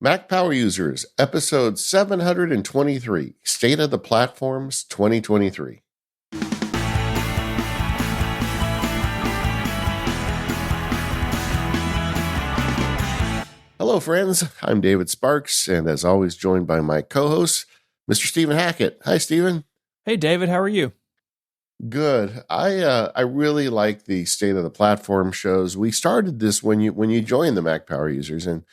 Mac Power Users, episode 723, State of the Platforms 2023. Hello, friends. I'm David Sparks, and as always, joined by my co-host, Mr. Stephen Hackett. Hi, Stephen. Hey, David. How are you? Good. I really like the State of the Platform shows. We started this when you joined the Mac Power Users, and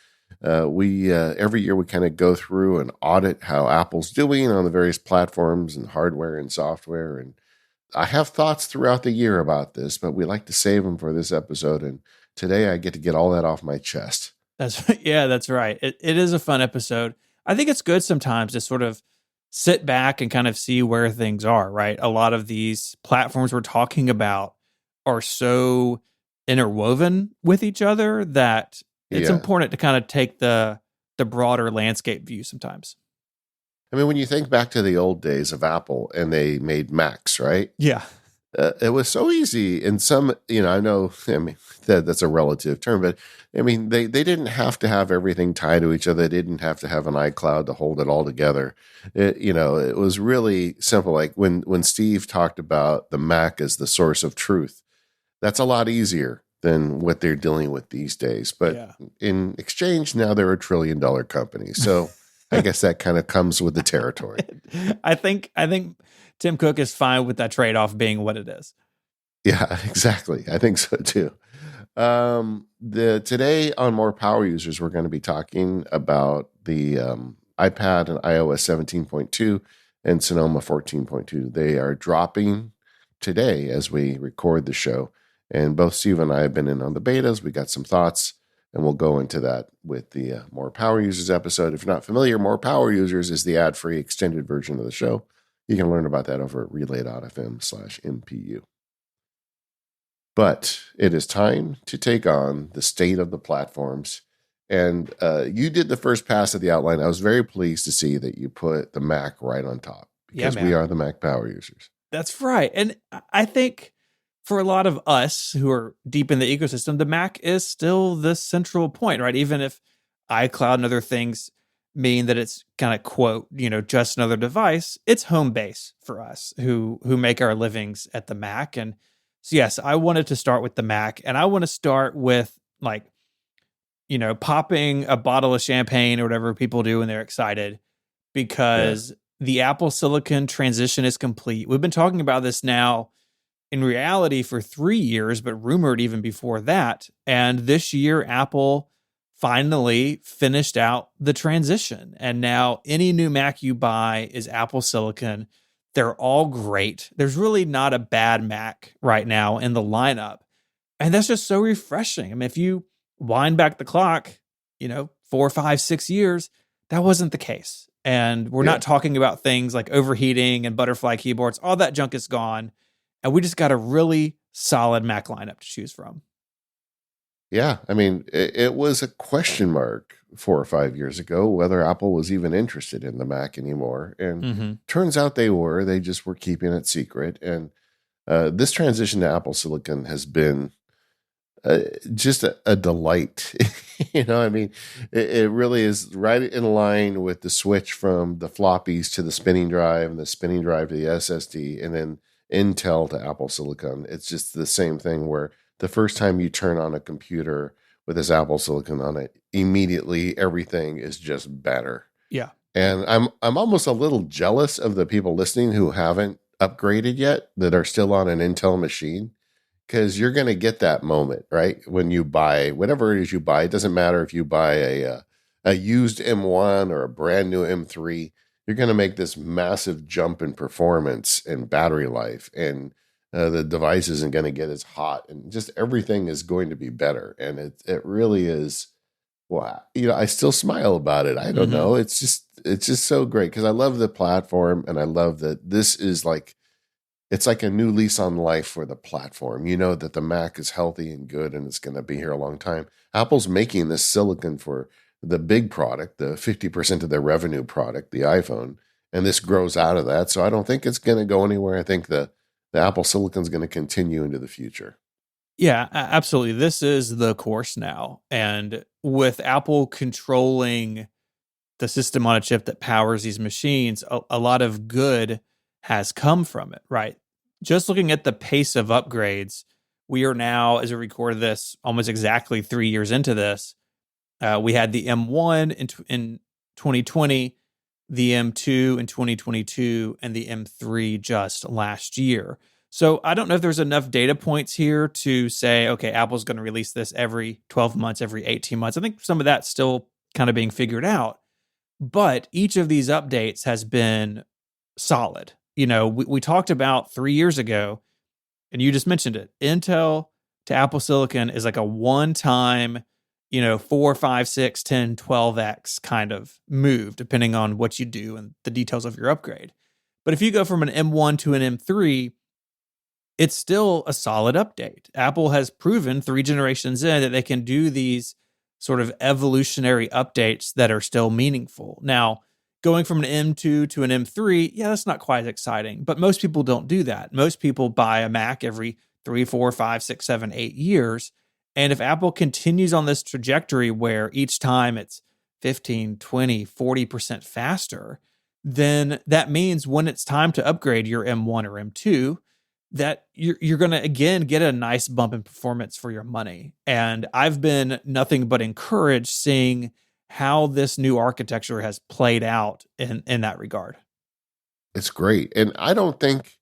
we every year we kind of go through and audit how Apple's doing on the various platforms and hardware and software. And I have thoughts throughout the year about this, but we like to save them for this episode. And today I get to get all that off my chest. That's right. It is a fun episode. I think it's good sometimes to sort of sit back and kind of see where things are, right? A lot of these platforms we're talking about are so interwoven with each other that it's important to kind of take the broader landscape view sometimes. I mean, when you think back to the old days of Apple and they made Macs, right? Yeah. It was so easy. And some, I know, that's a relative term, but I mean, they didn't have to have everything tied to each other. They didn't have to have an iCloud to hold it all together. It was really simple. Like when Steve talked about the Mac as the source of truth, that's a lot easier than what they're dealing with these days. But in exchange, now they're $1 trillion company. So I guess that kind of comes with the territory. I think Tim Cook is fine with that trade-off being what it is. Yeah, exactly. I think so too. Today on More Power Users, we're going to be talking about the iPad and iOS 17.2 and Sonoma 14.2. They are dropping today as we record the show. And both Steve and I have been in on the betas. We got some thoughts, and we'll go into that with the More Power Users episode. If you're not familiar, More Power Users is the ad-free extended version of the show. You can learn about that over at relay.fm/MPU. But it is time to take on the state of the platforms. And you did the first pass of the outline. I was very pleased to see that you put the Mac right on top because we are the Mac Power Users. That's right. And I think for a lot of us who are deep in the ecosystem, the Mac is still the central point, right? Even if iCloud and other things mean that it's kind of quote, just another device, it's home base for us who make our livings at the Mac. And so, yes, I wanted to start with the Mac, and I want to start with popping a bottle of champagne or whatever people do when they're excited because the Apple Silicon transition is complete. We've been talking about this now in reality for 3 years, but rumored even before that. And this year, Apple finally finished out the transition. And now any new Mac you buy is Apple Silicon. They're all great. There's really not a bad Mac right now in the lineup. And that's just so refreshing. I mean, if you wind back the clock, 4, 5, 6 years, that wasn't the case. And we're not talking about things like overheating and butterfly keyboards. All that junk is gone. And we just got a really solid Mac lineup to choose from. Yeah, I mean, it was a question mark 4 or 5 years ago whether Apple was even interested in the Mac anymore. And turns out they were. They just were keeping it secret. And this transition to Apple Silicon has been just a delight. I mean, it really is right in line with the switch from the floppies to the spinning drive and the spinning drive to the SSD and then Intel to Apple Silicon. It's just the same thing where the first time you turn on a computer with this Apple Silicon on it, immediately everything is just better. Yeah. And I'm almost a little jealous of the people listening who haven't upgraded yet, that are still on an Intel machine, because you're going to get that moment, right? When you buy whatever it is you buy. It doesn't matter if you buy a used M1 or a brand new M3. You're going to make this massive jump in performance and battery life, and the device isn't going to get as hot, and just everything is going to be better. And it really is. Well, I still smile about it. I don't know. It's just so great because I love the platform, and I love that this is it's like a new lease on life for the platform. You know that the Mac is healthy and good, and it's going to be here a long time. Apple's making this silicon for the big product, the 50% of their revenue product, the iPhone, and this grows out of that. So I don't think it's going to go anywhere. I think the Apple Silicon is going to continue into the future. Yeah, absolutely. This is the course now. And with Apple controlling the system on a chip that powers these machines, a lot of good has come from it, right? Just looking at the pace of upgrades, we are now, as we record this, almost exactly 3 years into this. We had the M1 in 2020, the M2 in 2022, and the M3 just last year. So I don't know if there's enough data points here to say, okay, Apple's going to release this every 12 months, every 18 months. I think some of that's still kind of being figured out. But each of these updates has been solid. We talked about 3 years ago, and you just mentioned it. Intel to Apple Silicon is like a one-time, 4, 5, 6, 10, 12x kind of move, depending on what you do and the details of your upgrade. But if you go from an M1 to an M3, it's still a solid update. Apple has proven 3 generations in that they can do these sort of evolutionary updates that are still meaningful. Now, going from an M2 to an M3, yeah, that's not quite as exciting, but most people don't do that. Most people buy a Mac every 3, 4, 5, 6, 7, 8 years. And if Apple continues on this trajectory where each time it's 15, 20, 40% faster, then that means when it's time to upgrade your M1 or M2, that you're going to, again, get a nice bump in performance for your money. And I've been nothing but encouraged seeing how this new architecture has played out in that regard. It's great. And I don't think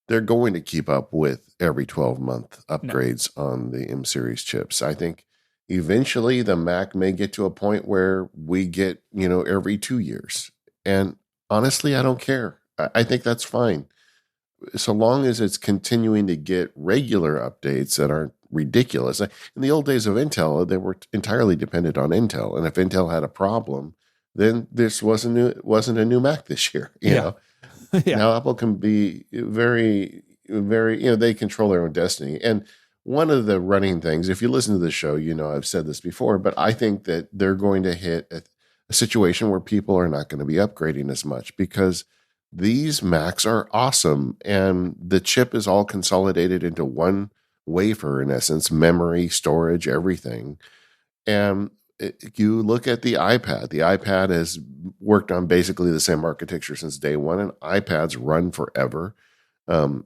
they're going to keep up with every 12-month upgrades on the M series chips. I think eventually the Mac may get to a point where we get, every 2 years. And honestly, I don't care. I think that's fine. So long as it's continuing to get regular updates that aren't ridiculous. In the old days of Intel, they were entirely dependent on Intel. And if Intel had a problem, then this wasn't a new Mac this year. You know? Yeah. Now Apple can be very, very, they control their own destiny. And one of the running things, if you listen to the show, I've said this before, but I think that they're going to hit a situation where people are not going to be upgrading as much because these Macs are awesome. And the chip is all consolidated into one wafer, in essence, memory, storage, everything. And you look at the iPad. The iPad has worked on basically the same architecture since day one, and iPads run forever.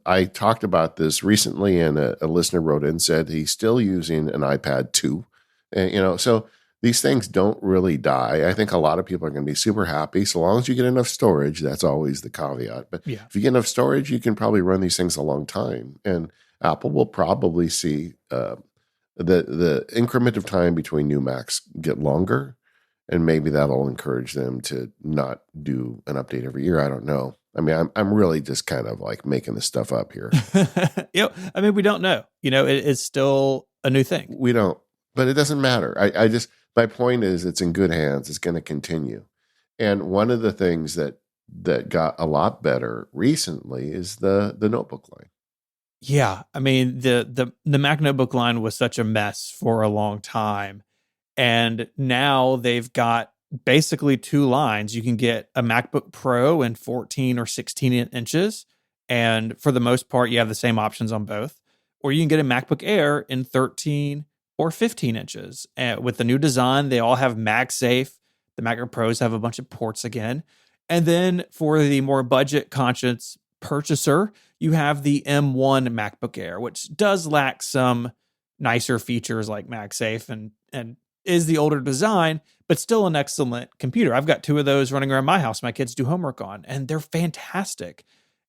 I talked about this recently, and a listener wrote in and said he's still using an iPad 2. And, so these things don't really die. I think a lot of people are going to be super happy so long as you get enough storage. That's always the caveat. But if you get enough storage, you can probably run these things a long time. And Apple will probably see the increment of time between new Macs get longer, and maybe that'll encourage them to not do an update every year. I don't know. I mean, I'm really just kind of like making this stuff up here. We don't know. It's still a new thing. We don't, but it doesn't matter. My point is it's in good hands. It's going to continue. And one of the things that got a lot better recently is the notebook line. Yeah. I mean, the Mac notebook line was such a mess for a long time. And now they've got basically 2 lines. You can get a MacBook Pro in 14 or 16 inches. And for the most part, you have the same options on both. Or you can get a MacBook Air in 13 or 15 inches. With the new design, they all have MagSafe. The MacBook Pros have a bunch of ports again. And then for the more budget-conscious purchaser, you have the M1 MacBook Air, which does lack some nicer features like MagSafe and is the older design, but still an excellent computer. I've got 2 of those running around my house my kids do homework on, and they're fantastic.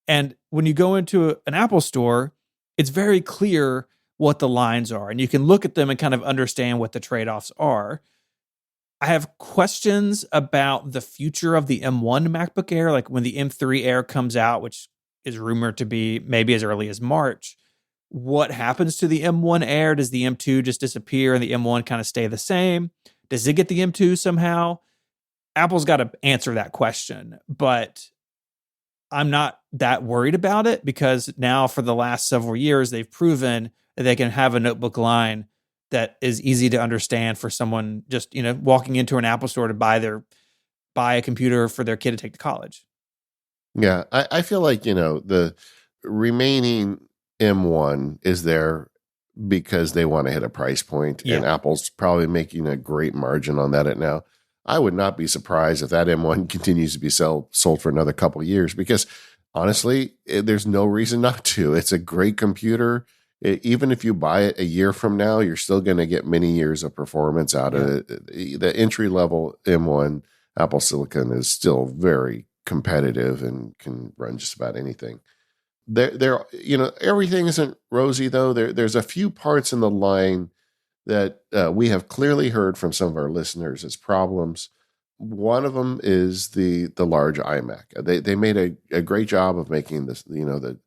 And when you go into an Apple store, it's very clear what the lines are, and you can look at them and kind of understand what the trade-offs are. I have questions about the future of the M1 MacBook Air, like when the M3 Air comes out, which is rumored to be maybe as early as March. What happens to the M1 Air? Does the M2 just disappear and the M1 kind of stay the same? Does it get the M2 somehow? Apple's got to answer that question, but I'm not that worried about it because now for the last several years, they've proven that they can have a notebook line that is easy to understand for someone just, walking into an Apple store to buy a computer for their kid to take to college. Yeah, I feel like, the remaining M1 is there because they want to hit a price point, and Apple's probably making a great margin on that now. I would not be surprised if that M1 continues to be sold for another couple of years, because honestly, there's no reason not to. It's a great computer. Even if you buy it a year from now, you're still going to get many years of performance out of it. The entry level M1 Apple Silicon is still very competitive and can run just about anything. Everything isn't rosy though. There's a few parts in the line that we have clearly heard from some of our listeners as problems. One of them is the large iMac. They made a great job of making this, the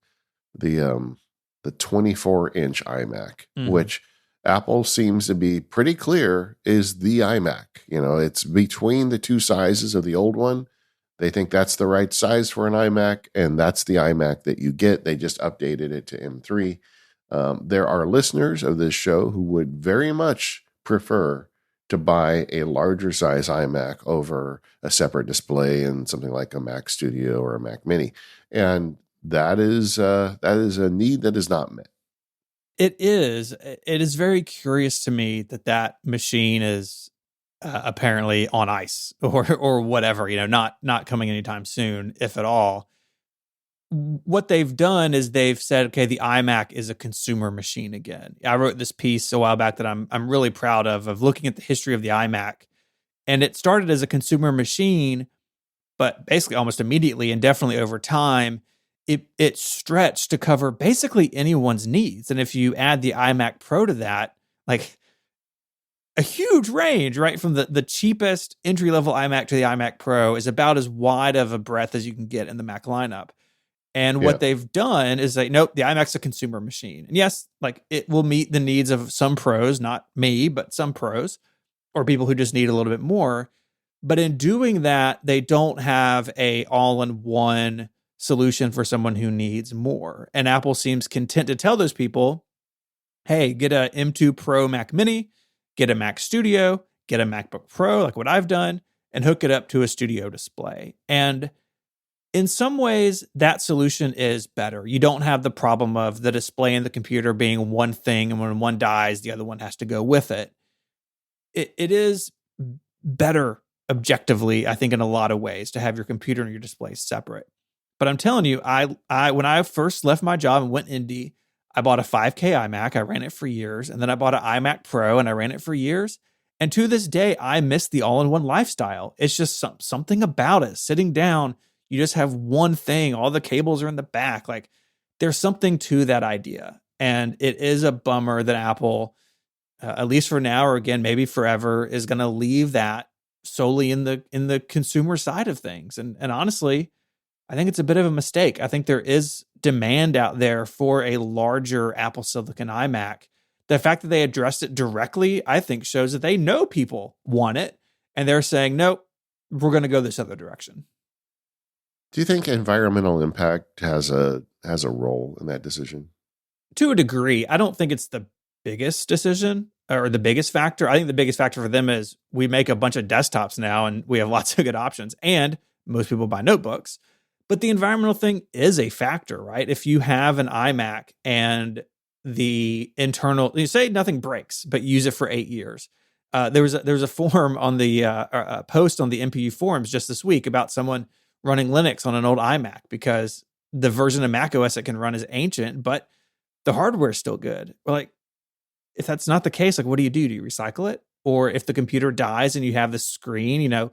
24-inch iMac, which Apple seems to be pretty clear is the iMac. It's between the two sizes of the old one. They think that's the right size for an iMac, and that's the iMac that you get. They just updated it to M3. There are listeners of this show who would very much prefer to buy a larger size iMac over a separate display in something like a Mac Studio or a Mac Mini. And that is a need that is not met. It is. It is very curious to me that machine is apparently on ice or whatever. Not coming anytime soon, if at all. What they've done is they've said, okay, the iMac is a consumer machine again. I wrote this piece a while back that I'm really proud of looking at the history of the iMac, and it started as a consumer machine, but basically almost immediately and definitely over time, it stretched to cover basically anyone's needs. And if you add the iMac Pro to that, like a huge range, right? From the cheapest entry-level iMac to the iMac Pro is about as wide of a breadth as you can get in the Mac lineup. And what they've done is nope, the iMac's a consumer machine. And yes, like it will meet the needs of some pros, not me, but some pros or people who just need a little bit more. But in doing that, they don't have a all-in-one solution for someone who needs more. And Apple seems content to tell those people, hey, get a M2 Pro Mac Mini, get a Mac Studio, get a MacBook Pro, like what I've done, and hook it up to a studio display. And in some ways, that solution is better. You don't have the problem of the display and the computer being one thing, and when one dies, the other one has to go with it. It is better objectively, I think, in a lot of ways to have your computer and your display separate. But I'm telling you, I when I first left my job and went indie, I bought a 5K iMac. I ran it for years. And then I bought an iMac Pro and I ran it for years. And to this day, I miss the all-in-one lifestyle. It's just something about it. Sitting down, you just have one thing. All the cables are in the back. Like there's something to that idea. And it is a bummer that Apple, at least for now, or again, maybe forever, is going to leave that solely in the consumer side of things. And honestly, I think it's a bit of a mistake. I think there is demand out there for a larger Apple Silicon iMac. The fact that they addressed it directly, I think, shows that they know people want it. And they're saying, nope, we're going to go this other direction. Do you think environmental impact has a role in that decision? To a degree. I don't think it's the biggest decision or the biggest factor. I think the biggest factor for them is we make a bunch of desktops now and we have lots of good options. And most people buy notebooks. But the environmental thing is a factor, right? If you have an iMac and the internal, you say nothing breaks, but use it for 8 years. There was a forum on the post on the MPU forums just this week about someone running Linux on an old iMac because the version of macOS it can run is ancient, but the hardware is still good. Well, like, if that's not the case, like, what do? Do you recycle it? Or if the computer dies and you have the screen,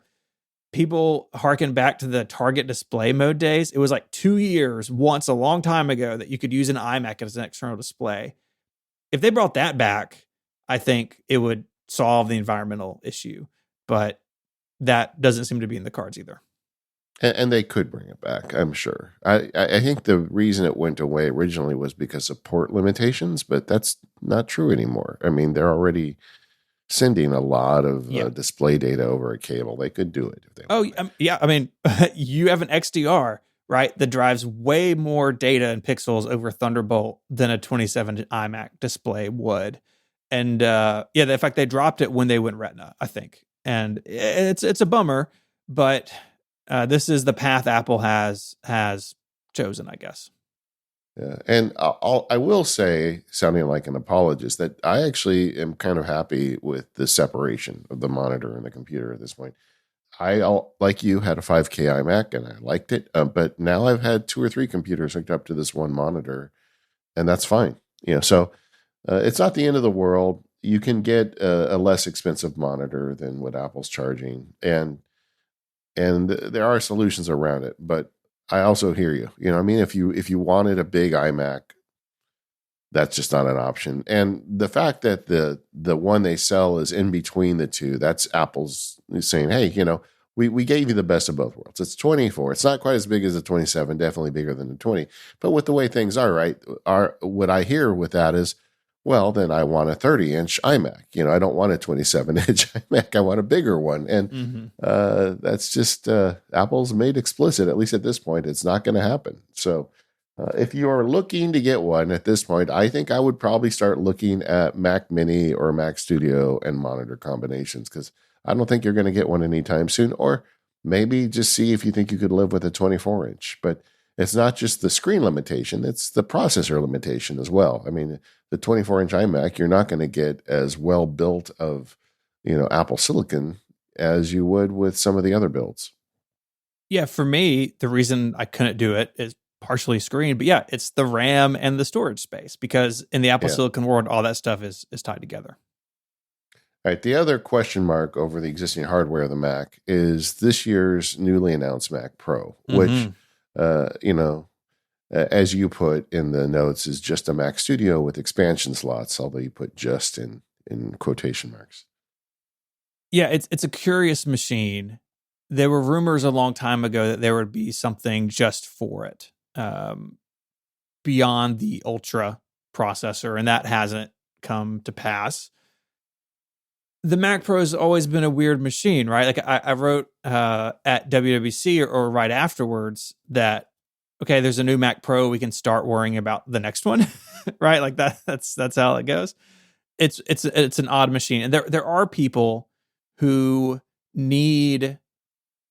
people harken back to the Target display mode days. It was like 2 years once a long time ago that you could use an iMac as an external display. If they brought that back, I think it would solve the environmental issue, but that doesn't seem to be in the cards either. And they could bring it back, I'm sure. I think the reason it went away originally was because of port limitations, but that's not true anymore. I mean, they're already sending a lot of display data over a cable. They could do it if they want. Yeah. I mean, you have an XDR, right, that drives way more data and pixels over Thunderbolt than a 27 iMac display would. And the fact they dropped it when they went Retina, I think. And it's a bummer, but this is the path Apple has chosen, I guess. Yeah, and I will say, sounding like an apologist, that I actually am kind of happy with the separation of the monitor and the computer at this point. like you, had a 5K iMac and I liked it, but now I've had 2 or 3 computers hooked up to this one monitor, and that's fine. So it's not the end of the world. You can get a less expensive monitor than what Apple's charging, and there are solutions around it. But I also hear you. I mean, if you wanted a big iMac, that's just not an option. And the fact that the one they sell is in between the two, that's Apple's saying, hey, we gave you the best of both worlds. It's 24. It's not quite as big as the 27, definitely bigger than the 20. But with the way things are, right, what I hear with that is, well, then I want a 30-inch iMac. I don't want a 27-inch iMac. I want a bigger one. And that's just Apple's made explicit, at least at this point, it's not going to happen. So if you are looking to get one at this point, I think I would probably start looking at Mac Mini or Mac Studio and monitor combinations, because I don't think you're going to get one anytime soon. Or maybe just see if you think you could live with a 24-inch. But it's not just the screen limitation, it's the processor limitation as well. I mean, the 24-inch iMac, you're not going to get as well built of, Apple Silicon as you would with some of the other builds. Yeah, for me, the reason I couldn't do it is partially screen, but yeah, it's the RAM and the storage space, because in the Apple Silicon world, all that stuff is tied together. All right. The other question mark over the existing hardware of the Mac is this year's newly announced Mac Pro, which, as you put in the notes, is just a Mac Studio with expansion slots, although you put just in quotation marks. Yeah, it's a curious machine. There were rumors a long time ago that there would be something just for it, beyond the Ultra processor, and that hasn't come to pass. The Mac Pro has always been a weird machine, right? Like I wrote at WWDC or right afterwards that, okay, there's a new Mac Pro, we can start worrying about the next one, right? Like that's how it goes. It's an odd machine, and there are people who need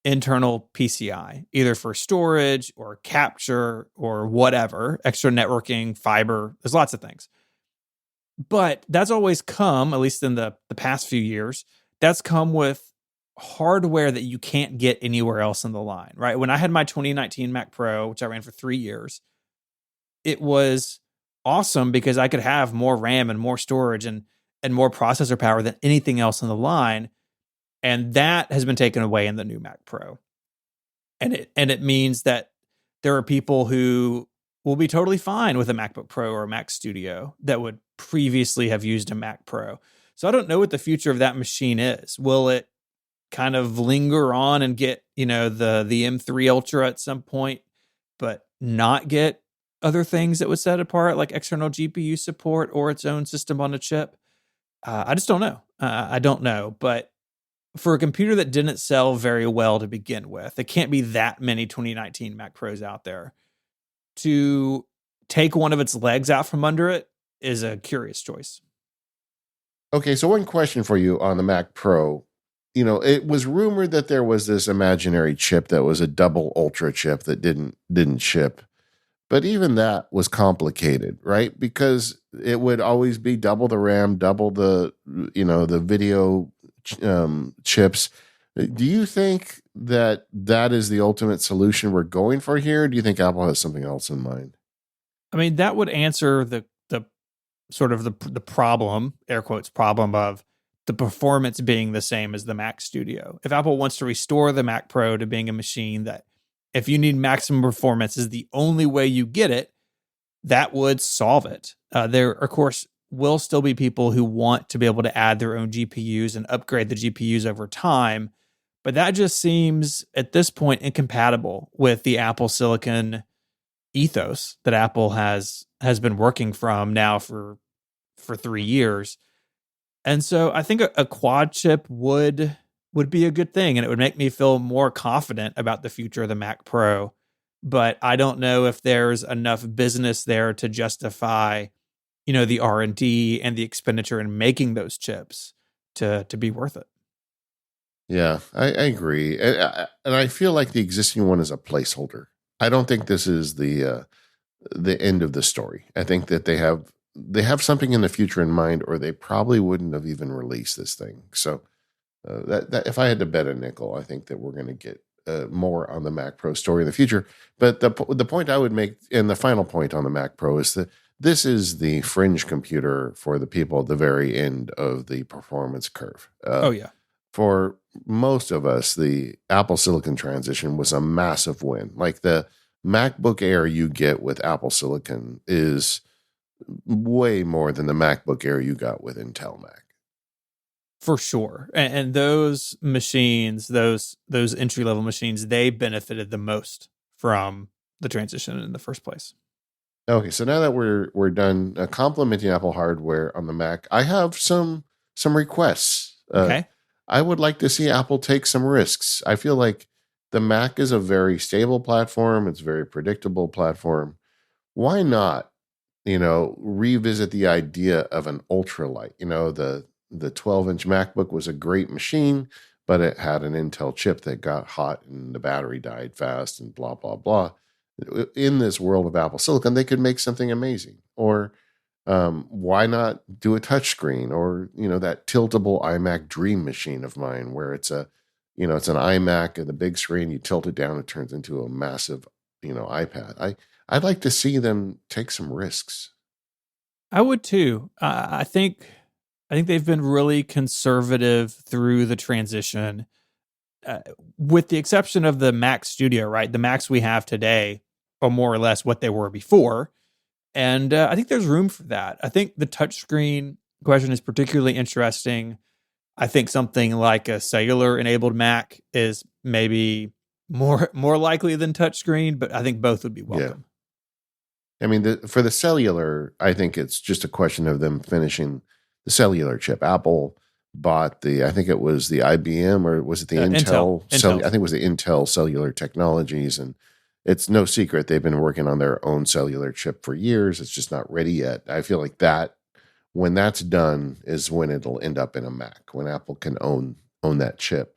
internal PCI, either for storage or capture or whatever, extra networking, fiber. There's lots of things. But that's always come, at least in the past few years, that's come with hardware that you can't get anywhere else in the line, right? When I had my 2019 Mac Pro, which I ran for 3 years, it was awesome because I could have more RAM and more storage and more processor power than anything else in the line. And that has been taken away in the new Mac Pro. And it means that there are people who will be totally fine with a MacBook Pro or a Mac Studio that would previously have used a Mac Pro. So I don't know what the future of that machine is. Will it kind of linger on and get, the M3 Ultra at some point, but not get other things that would set it apart, like external GPU support or its own system on a chip? I just don't know. I don't know. But for a computer that didn't sell very well to begin with, there can't be that many 2019 Mac Pros out there. To take one of its legs out from under it is a curious choice. Okay, so one question for you on the Mac Pro. It was rumored that there was this imaginary chip that was a double Ultra chip that didn't ship. But even that was complicated, right? Because it would always be double the RAM, double the video chips. Do you think that is the ultimate solution we're going for here? Or do you think Apple has something else in mind? I mean, that would answer the sort of the problem, air quotes, problem of the performance being the same as the Mac Studio. If Apple wants to restore the Mac Pro to being a machine that, if you need maximum performance, is the only way you get it, that would solve it. There, of course, will still be people who want to be able to add their own GPUs and upgrade the GPUs over time. But that just seems, at this point, incompatible with the Apple Silicon ethos that Apple has been working from now for 3 years. And so I think a quad chip would be a good thing, and it would make me feel more confident about the future of the Mac Pro. But I don't know if there's enough business there to justify, the R&D and the expenditure in making those chips to be worth it. Yeah, I agree. And I feel like the existing one is a placeholder. I don't think this is the end of the story. I think that they have something in the future in mind, or they probably wouldn't have even released this thing. So That if I had to bet a nickel, I think that we're going to get more on the Mac Pro story in the future. But the point I would make, and the final point on the Mac Pro, is that this is the fringe computer for the people at the very end of the performance curve. Oh yeah. For most of us, the Apple Silicon transition was a massive win. Like the MacBook Air you get with Apple Silicon is way more than the MacBook Air you got with Intel Mac. For sure. And those machines, those entry level machines, they benefited the most from the transition in the first place. Okay, so now that we're done complimenting Apple hardware on the Mac, I have some requests. Okay. I would like to see Apple take some risks. I feel like the Mac is a very stable platform. It's a very predictable platform. Why not, revisit the idea of an ultralight? The 12-inch MacBook was a great machine, but it had an Intel chip that got hot and the battery died fast and blah, blah, blah. In this world of Apple Silicon, they could make something amazing. Or why not do a touchscreen? Or, that tiltable iMac dream machine of mine where it's an iMac and the big screen, you tilt it down, it turns into a massive, iPad. I'd like to see them take some risks. I would too. I think they've been really conservative through the transition, with the exception of the Mac Studio, right? The Macs we have today are more or less what they were before. And I think there's room for that. I think the touchscreen question is particularly interesting. I think something like a cellular enabled Mac is maybe more likely than touchscreen, but I think both would be welcome. Yeah. I mean, for the cellular, I think it's just a question of them finishing the cellular chip. Apple bought I think it was the IBM, or was it the Intel? Intel. I think it was the Intel Cellular Technologies. And it's no secret they've been working on their own cellular chip for years. It's just not ready yet. I feel like when that's done is when it'll end up in a Mac, when Apple can own that chip.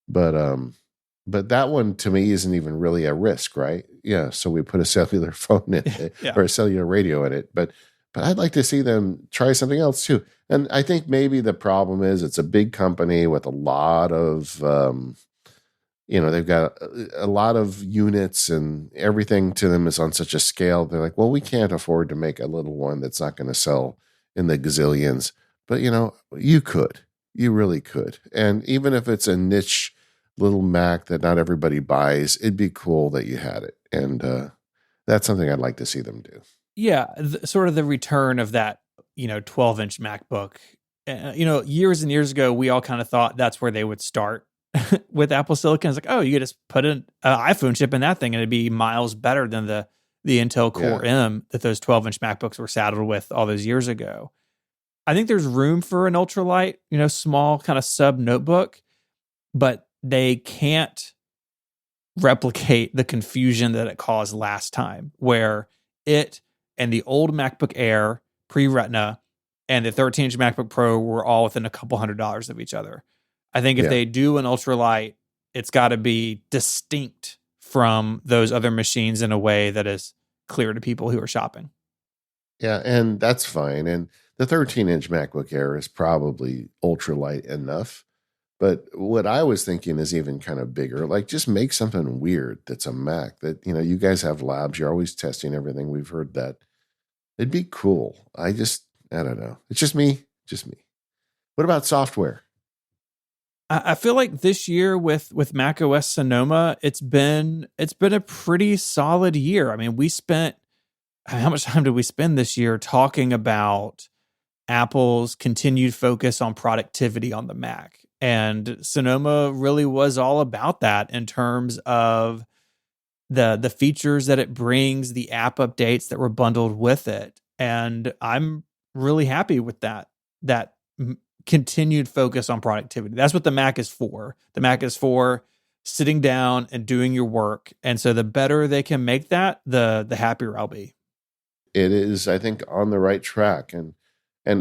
But that one to me isn't even really a risk, right? Yeah. So we put a cellular phone in it or a cellular radio in it. But I'd like to see them try something else too. And I think maybe the problem is it's a big company with a lot of, they've got a lot of units and everything to them is on such a scale. They're like, well, we can't afford to make a little one that's not going to sell in the gazillions. But, you could. You really could. And even if it's a niche little Mac that not everybody buys, it'd be cool that you had it. And that's something I'd like to see them do. Yeah, sort of the return of that, 12-inch MacBook. Years and years ago, we all kind of thought that's where they would start with Apple Silicon. It's like, oh, you could just put an iPhone chip in that thing and it'd be miles better than the Intel Core M that those 12-inch MacBooks were saddled with all those years ago. I think there's room for an ultralight, small kind of sub notebook, but they can't replicate the confusion that it caused last time, where it and the old MacBook Air pre-Retina and the 13-inch MacBook Pro were all within a couple $100s of each other. I think if they do an ultralight, it's got to be distinct from those other machines in a way that is clear to people who are shopping. Yeah, and that's fine. And the 13-inch MacBook Air is probably ultralight enough. But what I was thinking is even kind of bigger. Like, just make something weird that's a Mac that, you guys have labs. You're always testing everything. We've heard that. It'd be cool. I don't know. It's just me. What about software? I feel like this year with macOS Sonoma, it's been a pretty solid year. I mean, how much time did we spend this year talking about Apple's continued focus on productivity on the Mac? And Sonoma really was all about that in terms of the features that it brings, the app updates that were bundled with it. And I'm really happy with that continued focus on productivity. That's what the Mac is for. The Mac is for sitting down and doing your work. And so the better they can make that, the happier I'll be. It is, I think, on the right track. And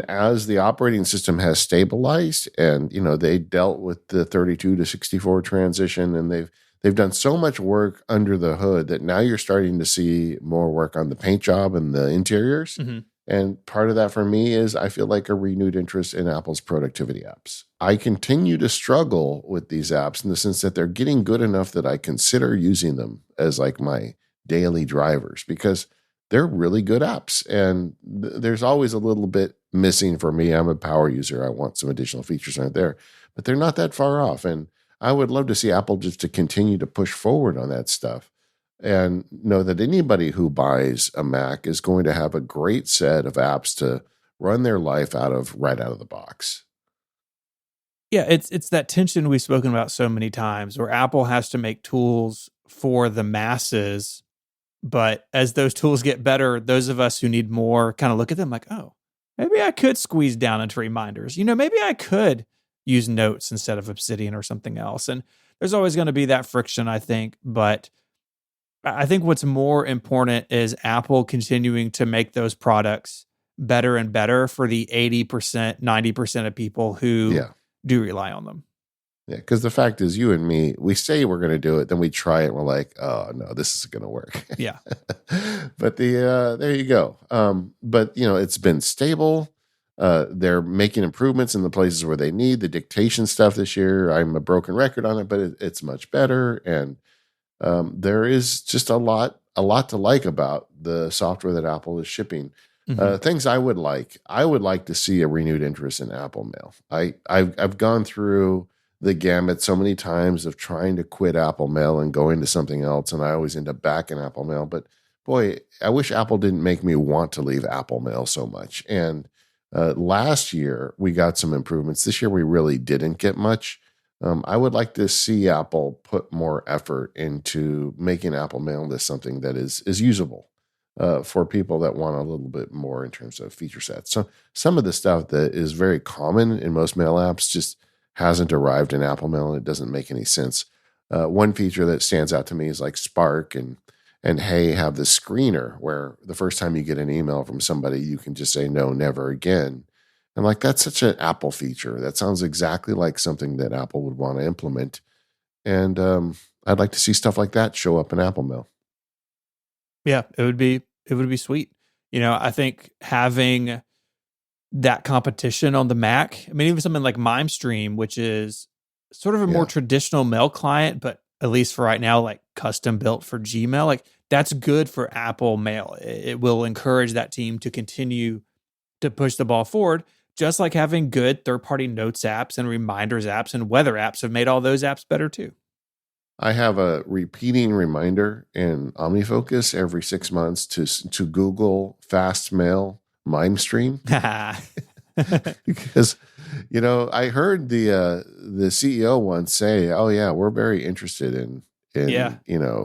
as the operating system has stabilized and, they dealt with the 32 to 64 transition, and they've done so much work under the hood that now you're starting to see more work on the paint job and the interiors. Mm-hmm. And part of that for me is I feel like a renewed interest in Apple's productivity apps. I continue to struggle with these apps in the sense that they're getting good enough that I consider using them as like my daily drivers because they're really good apps. And there's always a little bit missing for me. I'm a power user. I want some additional features aren't there, but they're not that far off. And I would love to see Apple just to continue to push forward on that stuff and know that anybody who buys a Mac is going to have a great set of apps to run their life right out of the box. Yeah, it's that tension we've spoken about so many times where Apple has to make tools for the masses, but as those tools get better, those of us who need more kind of look at them like, oh, maybe I could squeeze down into reminders. Maybe I could use Notes instead of Obsidian or something else. And there's always going to be that friction, I think, but I think what's more important is Apple continuing to make those products better and better for the 80%, 90% of people who do rely on them. Yeah, because the fact is, you and me, we say we're going to do it, then we try it, and we're like, oh, no, this isn't going to work. Yeah. But there you go. But, it's been stable. They're making improvements in the places where they need. The dictation stuff this year, I'm a broken record on it, but it's much better. And there is just a lot to like about the software that Apple is shipping. Things I would like to see a renewed interest in Apple Mail. I've gone through the gamut so many times of trying to quit Apple Mail and going to something else, and I always end up back in Apple Mail. But boy, I wish Apple didn't make me want to leave Apple Mail so much. And last year we got some improvements. This year we really didn't get much. I would like to see Apple put more effort into making Apple Mail into something that is usable for people that want a little bit more in terms of feature sets. So some of the stuff that is very common in most mail apps just hasn't arrived in Apple Mail, and it doesn't make any sense. One feature that stands out to me is like Spark and Hey have the screener where the first time you get an email from somebody, you can just say, no, never again. And like, that's such an Apple feature. That sounds exactly like something that Apple would want to implement. And I'd like to see stuff like that show up in Apple Mail. Yeah, it would be sweet. I think having that competition on the Mac, I mean, even something like MimeStream, which is sort of a more traditional mail client, but at least for right now, like custom built for Gmail, like that's good for Apple Mail. It will encourage that team to continue to push the ball forward. Just like having good third-party notes apps and reminders apps and weather apps have made all those apps better too. I have a repeating reminder in OmniFocus every 6 months to Google Fast Mail MimeStream. Because, I heard the CEO once say, oh yeah, we're very interested in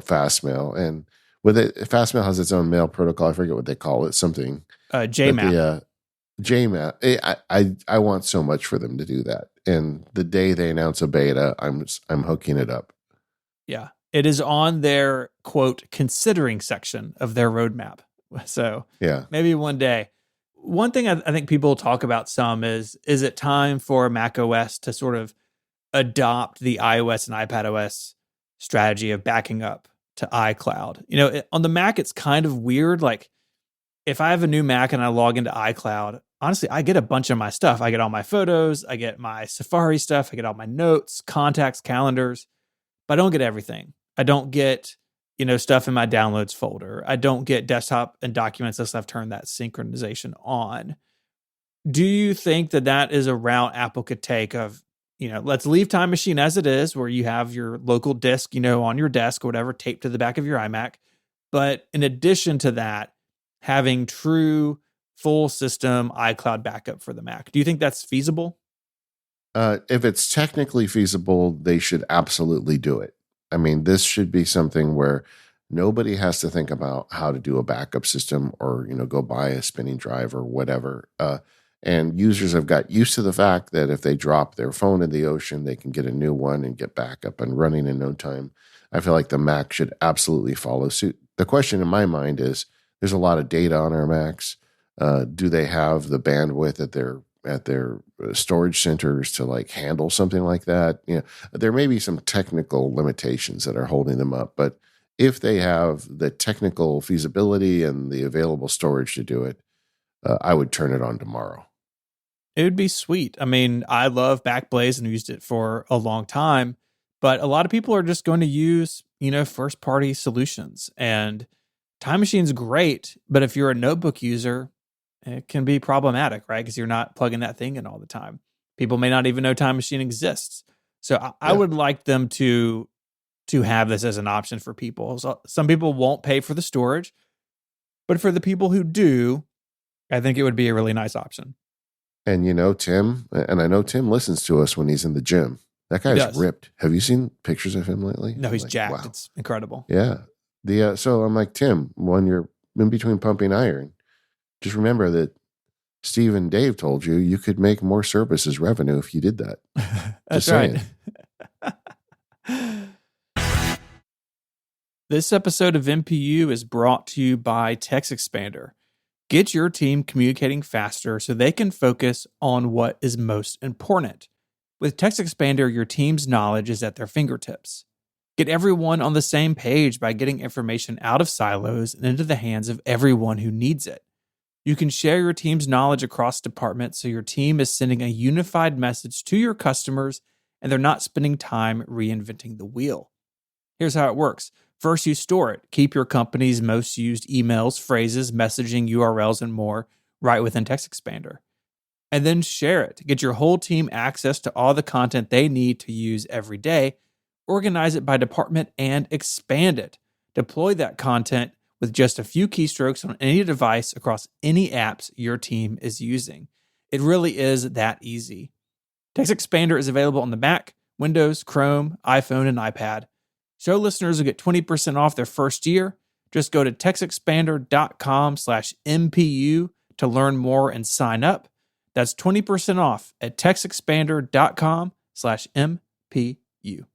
Fast Mail. And with it, Fast Mail has its own mail protocol. I forget what they call it, something. JMAP. JMAP. I want so much for them to do that. And the day they announce a beta, I'm hooking it up. Yeah. It is on their quote considering section of their roadmap. So maybe one day. One thing I think people talk about some is it time for Mac OS to sort of adopt the iOS and iPadOS strategy of backing up to iCloud? On the Mac, it's kind of weird. Like if I have a new Mac and I log into iCloud, honestly, I get a bunch of my stuff. I get all my photos, I get my Safari stuff, I get all my notes, contacts, calendars, but I don't get everything. I don't get, stuff in my downloads folder. I don't get desktop and documents unless I've turned that synchronization on. Do you think that is a route Apple could take of, let's leave Time Machine as it is, where you have your local disk, on your desk or whatever, taped to the back of your iMac. But in addition to that, having true full system iCloud backup for the Mac. Do you think that's feasible? If it's technically feasible, they should absolutely do it. I mean, this should be something where nobody has to think about how to do a backup system or, go buy a spinning drive or whatever. And users have got used to the fact that if they drop their phone in the ocean, they can get a new one and get back up and running in no time. I feel like the Mac should absolutely follow suit. The question in my mind is, there's a lot of data on our Macs. Do they have the bandwidth at their storage centers to like handle something like that? There may be some technical limitations that are holding them up, but if they have the technical feasibility and the available storage to do it, I would turn it on tomorrow. It would be sweet. I mean, I love Backblaze and used it for a long time, but a lot of people are just going to use, first party solutions. And Time Machine's great, but if you're a notebook user, it can be problematic, right? Because you're not plugging that thing in all the time. People may not even know Time Machine exists. So I would like them to have this as an option for people. So some people won't pay for the storage, but for the people who do, I think it would be a really nice option. And Tim, and I know Tim listens to us when he's in the gym. That guy's ripped. Have you seen pictures of him lately? No, he's jacked. Wow. It's incredible. Yeah. So I'm like, Tim, when you're in between pumping iron, just remember that Steve and Dave told you could make more services revenue if you did that. That's right. This episode of MPU is brought to you by TextExpander. Get your team communicating faster so they can focus on what is most important. With TextExpander, your team's knowledge is at their fingertips. Get everyone on the same page by getting information out of silos and into the hands of everyone who needs it. You can share your team's knowledge across departments so your team is sending a unified message to your customers and they're not spending time reinventing the wheel. Here's how it works. First, you store it. Keep your company's most used emails, phrases, messaging, URLs, and more right within TextExpander. And then share it. Get your whole team access to all the content they need to use every day. Organize it by department and expand it. Deploy that content with just a few keystrokes on any device across any apps your team is using. It really is that easy. TextExpander is available on the Mac, Windows, Chrome, iPhone, and iPad. Show listeners will get 20% off their first year. Just go to textexpander.com/MPU to learn more and sign up. That's 20% off at textexpander.com/MPU.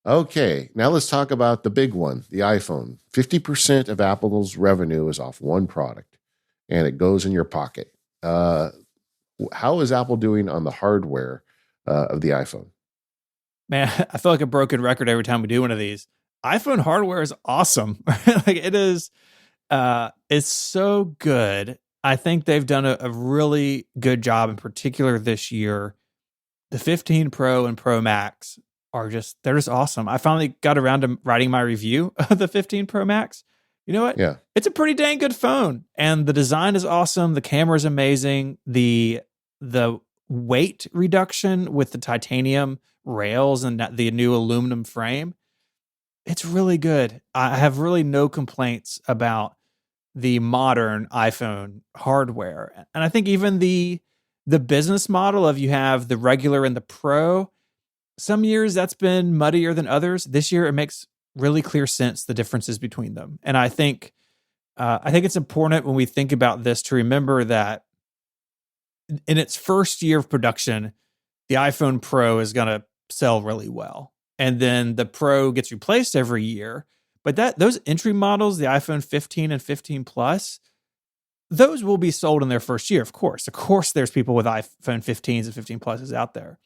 Okay, now let's talk about the big one, the iPhone. 50% of Apple's revenue is off one product, and it goes in your pocket. How is Apple doing on the hardware of the iPhone? Man, I feel like a broken record every time we do one of these. iPhone hardware is awesome. Like it is, it's so good. I think they've done a really good job, in particular this year. The 15 Pro and Pro Max they're just awesome. I finally got around to writing my review of the 15 Pro Max. You know what? Yeah. It's a pretty dang good phone. And the design is awesome. The camera is amazing. The weight reduction with the titanium rails and the new aluminum frame, it's really good. I have really no complaints about the modern iPhone hardware. And I think even the business model of you have the regular and the Pro, some years that's been muddier than others. This year it makes really clear sense, the differences between them. And I think it's important when we think about this to remember that in its first year of production, the iPhone Pro is going to sell really well. And then the Pro gets replaced every year. But those entry models, the iPhone 15 and 15 Plus, those will be sold in their first year, of course. Of course, there's people with iPhone 15s and 15 Pluses out there.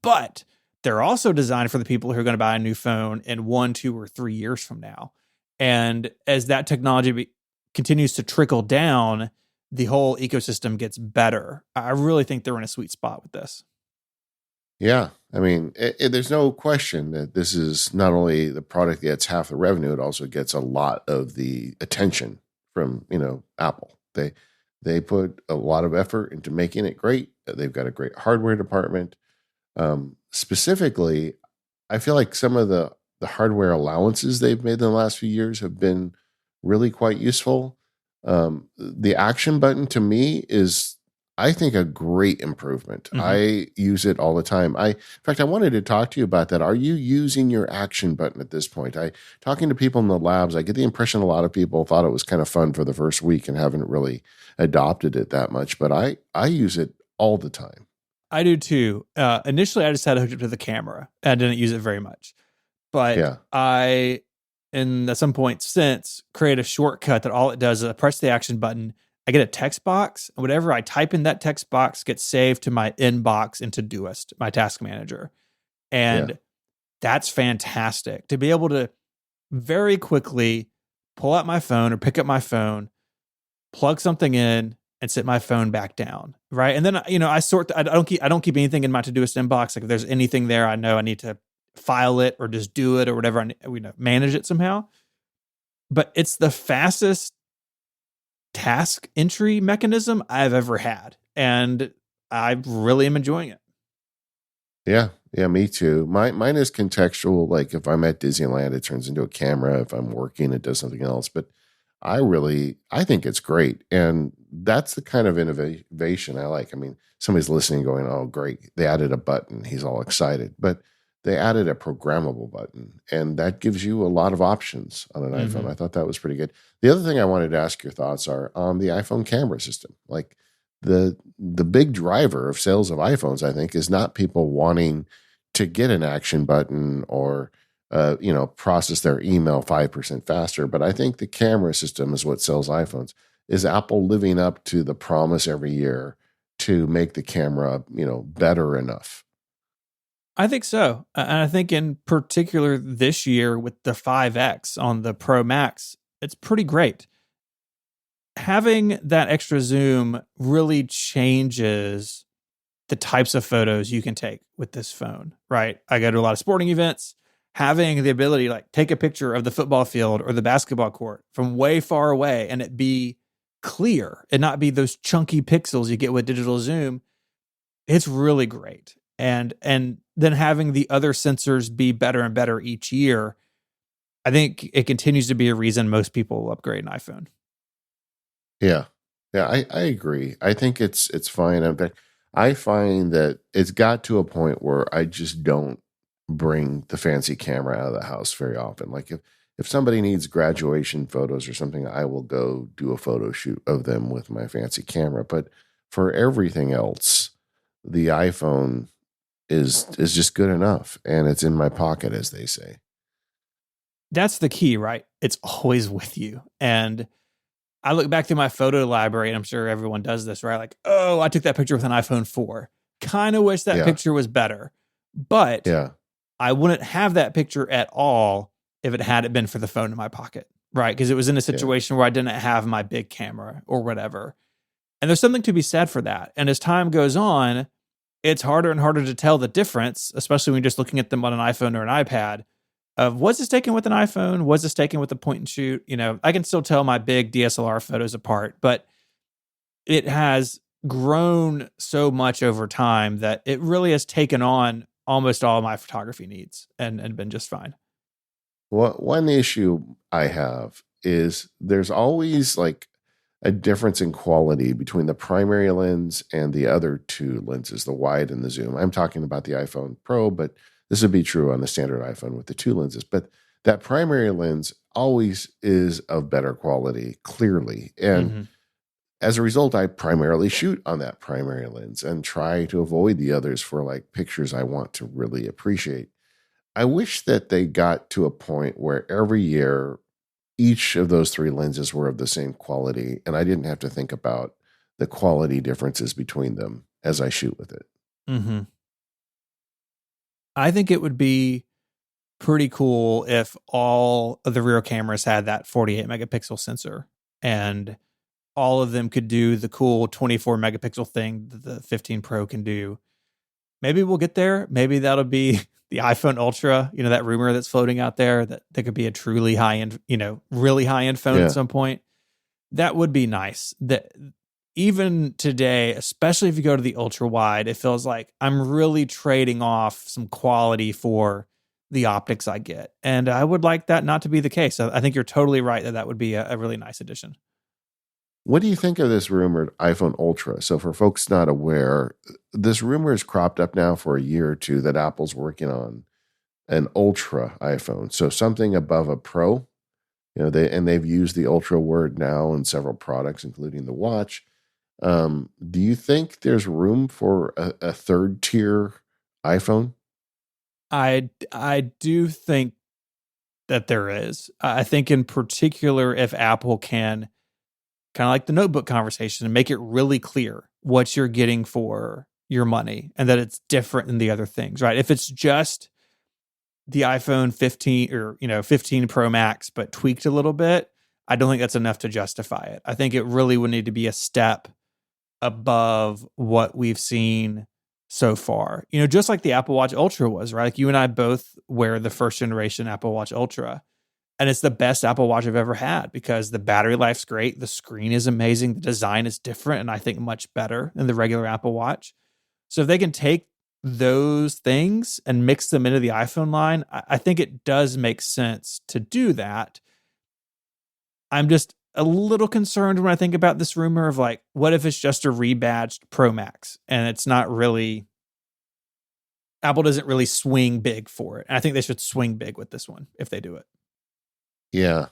But they're also designed for the people who are going to buy a new phone in 1, 2, or 3 years from now. And as that technology continues to trickle down, the whole ecosystem gets better. I really think they're in a sweet spot with this. Yeah. I mean, there's no question that this is not only the product that gets half the revenue, it also gets a lot of the attention from, Apple. They put a lot of effort into making it great. They've got a great hardware department. Specifically, I feel like some of the hardware allowances they've made in the last few years have been really quite useful. The action button to me is, I think, a great improvement. Mm-hmm. I use it all the time. In fact, I wanted to talk to you about that. Are you using your action button at this point? Talking to people in the labs, I get the impression a lot of people thought it was kind of fun for the first week and haven't really adopted it that much, but I use it all the time. I do too. Initially, I just had it hooked up to the camera. I didn't use it very much. But I, at some point since, create a shortcut that all it does is I press the action button, I get a text box, and whatever I type in that text box gets saved to my inbox in Todoist, my task manager. And that's fantastic to be able to very quickly pull out my phone or pick up my phone, plug something in, and sit my phone back down, right? And then I don't keep anything in my Todoist inbox. Like if there's anything there, I know I need to file it or just do it or whatever. Manage it somehow. But it's the fastest task entry mechanism I've ever had, and I really am enjoying it. Yeah, me too. Mine is contextual. Like if I'm at Disneyland, it turns into a camera. If I'm working, it does something else. But I think it's great, and that's the kind of innovation I like. I mean, somebody's listening, going, "Oh, great! They added a button." He's all excited, but they added a programmable button, and that gives you a lot of options on an iPhone. I thought that was pretty good. The other thing I wanted to ask your thoughts are on the iPhone camera system, like the big driver of sales of iPhones, I think, is not people wanting to get an action button or process their email 5% faster. But I think the camera system is what sells iPhones. Is Apple living up to the promise every year to make the camera, better enough? I think so. And I think in particular this year with the 5X on the Pro Max, it's pretty great. Having that extra zoom really changes the types of photos you can take with this phone, right? I go to a lot of sporting events. Having the ability to like take a picture of the football field or the basketball court from way far away and it be clear and not be those chunky pixels you get with digital zoom, it's really great. And then having the other sensors be better and better each year, I think it continues to be a reason most people will upgrade an iPhone. Yeah. I agree. I think it's fine. In fact, I find that it's got to a point where I just don't bring the fancy camera out of the house very often. Like if somebody needs graduation photos or something, I will go do a photo shoot of them with my fancy camera. But for everything else, the iPhone is just good enough, and it's in my pocket, as they say. That's the key, right? It's always with you. And I look back through my photo library, and I'm sure everyone does this, right? Like, oh, I took that picture with an iPhone 4. Kind of wish that picture was better. But I wouldn't have that picture at all if it hadn't been for the phone in my pocket, right? Because it was in a situation where I didn't have my big camera or whatever. And there's something to be said for that. And as time goes on, it's harder and harder to tell the difference, especially when you're just looking at them on an iPhone or an iPad, of was this taken with an iPhone? Was this taken with a point and shoot? I can still tell my big DSLR photos apart, but it has grown so much over time that it really has taken on almost all of my photography needs and been just fine. Well, one issue I have is there's always like a difference in quality between the primary lens and the other two lenses, the wide and the zoom. I'm talking about the iPhone Pro, but this would be true on the standard iPhone with the two lenses. But that primary lens always is of better quality, clearly. And as a result, I primarily shoot on that primary lens and try to avoid the others for like pictures I want to really appreciate. I wish that they got to a point where every year each of those three lenses were of the same quality, and I didn't have to think about the quality differences between them as I shoot with it. Mm-hmm. I think it would be pretty cool if all of the rear cameras had that 48 megapixel sensor and all of them could do the cool 24 megapixel thing that the 15 Pro can do. Maybe we'll get there. Maybe that'll be the iPhone Ultra, that rumor that's floating out there that could be a truly high-end, really high-end phone at some point. That would be nice. That even today, especially if you go to the ultra wide, it feels like I'm really trading off some quality for the optics I get. And I would like that not to be the case. I think you're totally right that would be a really nice addition. What do you think of this rumored iPhone Ultra? So for folks not aware, this rumor has cropped up now for a year or two that Apple's working on an Ultra iPhone. So something above a Pro, they've used the Ultra word now in several products, including the watch. Do you think there's room for a third tier iPhone? I do think that there is. I think in particular, if Apple can kind of like the notebook conversation and make it really clear what you're getting for your money and that it's different than the other things, right? If it's just the iPhone 15 or, 15 Pro Max, but tweaked a little bit, I don't think that's enough to justify it. I think it really would need to be a step above what we've seen so far. Just like the Apple Watch Ultra was, right? Like you and I both wear the first generation Apple Watch Ultra, and it's the best Apple Watch I've ever had because the battery life's great, the screen is amazing, the design is different, and I think much better than the regular Apple Watch. So if they can take those things and mix them into the iPhone line, I think it does make sense to do that. I'm just a little concerned when I think about this rumor of like, what if it's just a rebadged Pro Max and it's not really, Apple doesn't really swing big for it. And I think they should swing big with this one if they do it. Yeah,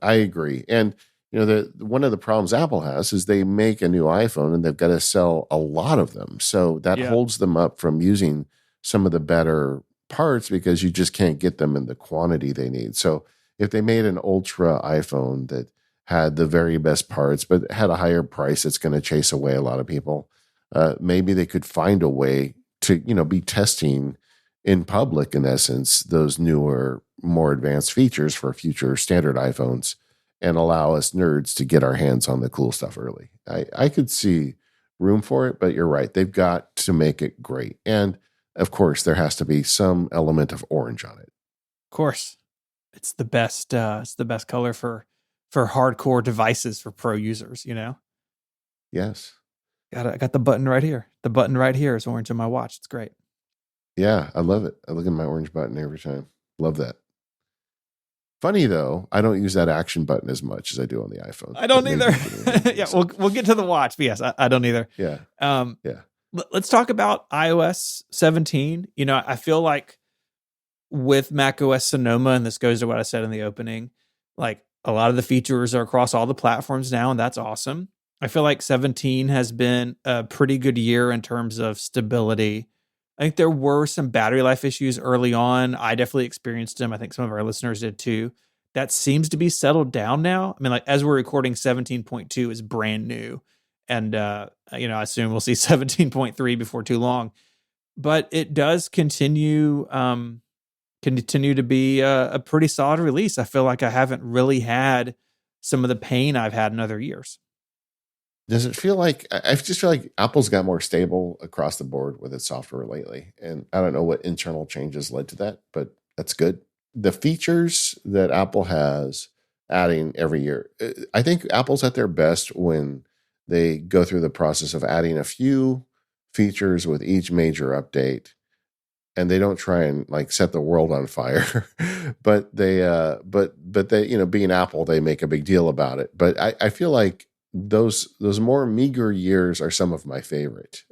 I agree. And one of the problems Apple has is they make a new iPhone and they've got to sell a lot of them. So that holds them up from using some of the better parts because you just can't get them in the quantity they need. So if they made an Ultra iPhone that had the very best parts, but had a higher price, it's going to chase away a lot of people. Maybe they could find a way to, be testing in public, in essence, those newer, more advanced features for future standard iPhones and allow us nerds to get our hands on the cool stuff early. I could see room for it, but you're right. They've got to make it great. And of course, there has to be some element of orange on it. Of course. It's the best. It's the best color for hardcore devices for pro users. Yes. I got the button right here. The button right here is orange on my watch. It's great. Yeah, I love it. I look at my orange button every time. Love that. Funny though, I don't use that action button as much as I do on the iPhone. I don't either. Yeah, we'll get to the watch, but yes, I don't either. Yeah. Let's talk about iOS 17. I feel like with macOS Sonoma, and this goes to what I said in the opening, like a lot of the features are across all the platforms now, and that's awesome. I feel like 17 has been a pretty good year in terms of stability. I think there were some battery life issues early on. I definitely experienced them. I think some of our listeners did too. That seems to be settled down now. I mean, like as we're recording, 17.2 is brand new. And, I assume we'll see 17.3 before too long. But it does continue to be a pretty solid release. I feel like I haven't really had some of the pain I've had in other years. Does it feel like, I just feel like Apple's got more stable across the board with its software lately. And I don't know what internal changes led to that, but that's good. The features that Apple has adding every year, I think Apple's at their best when they go through the process of adding a few features with each major update. And they don't try and like set the world on fire, but they, being Apple, they make a big deal about it. But I feel like those more meager years are some of my favorite.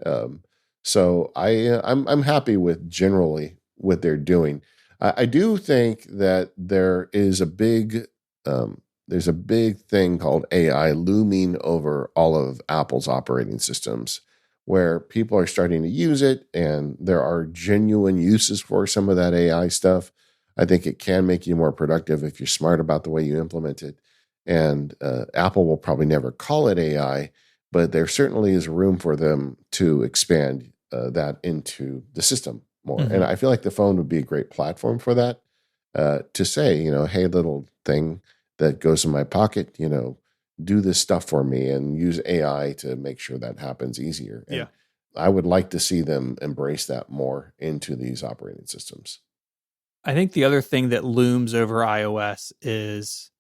So I'm happy with generally what they're doing. I do think that there is there's a big thing called AI looming over all of Apple's operating systems, where people are starting to use it, and there are genuine uses for some of that AI stuff. I think it can make you more productive if you're smart about the way you implement it. And Apple will probably never call it AI, but there certainly is room for them to expand that into the system more. Mm-hmm. And I feel like the phone would be a great platform for that, to say, hey, little thing that goes in my pocket, do this stuff for me and use AI to make sure that happens easier. And I would like to see them embrace that more into these operating systems. I think the other thing that looms over iOS is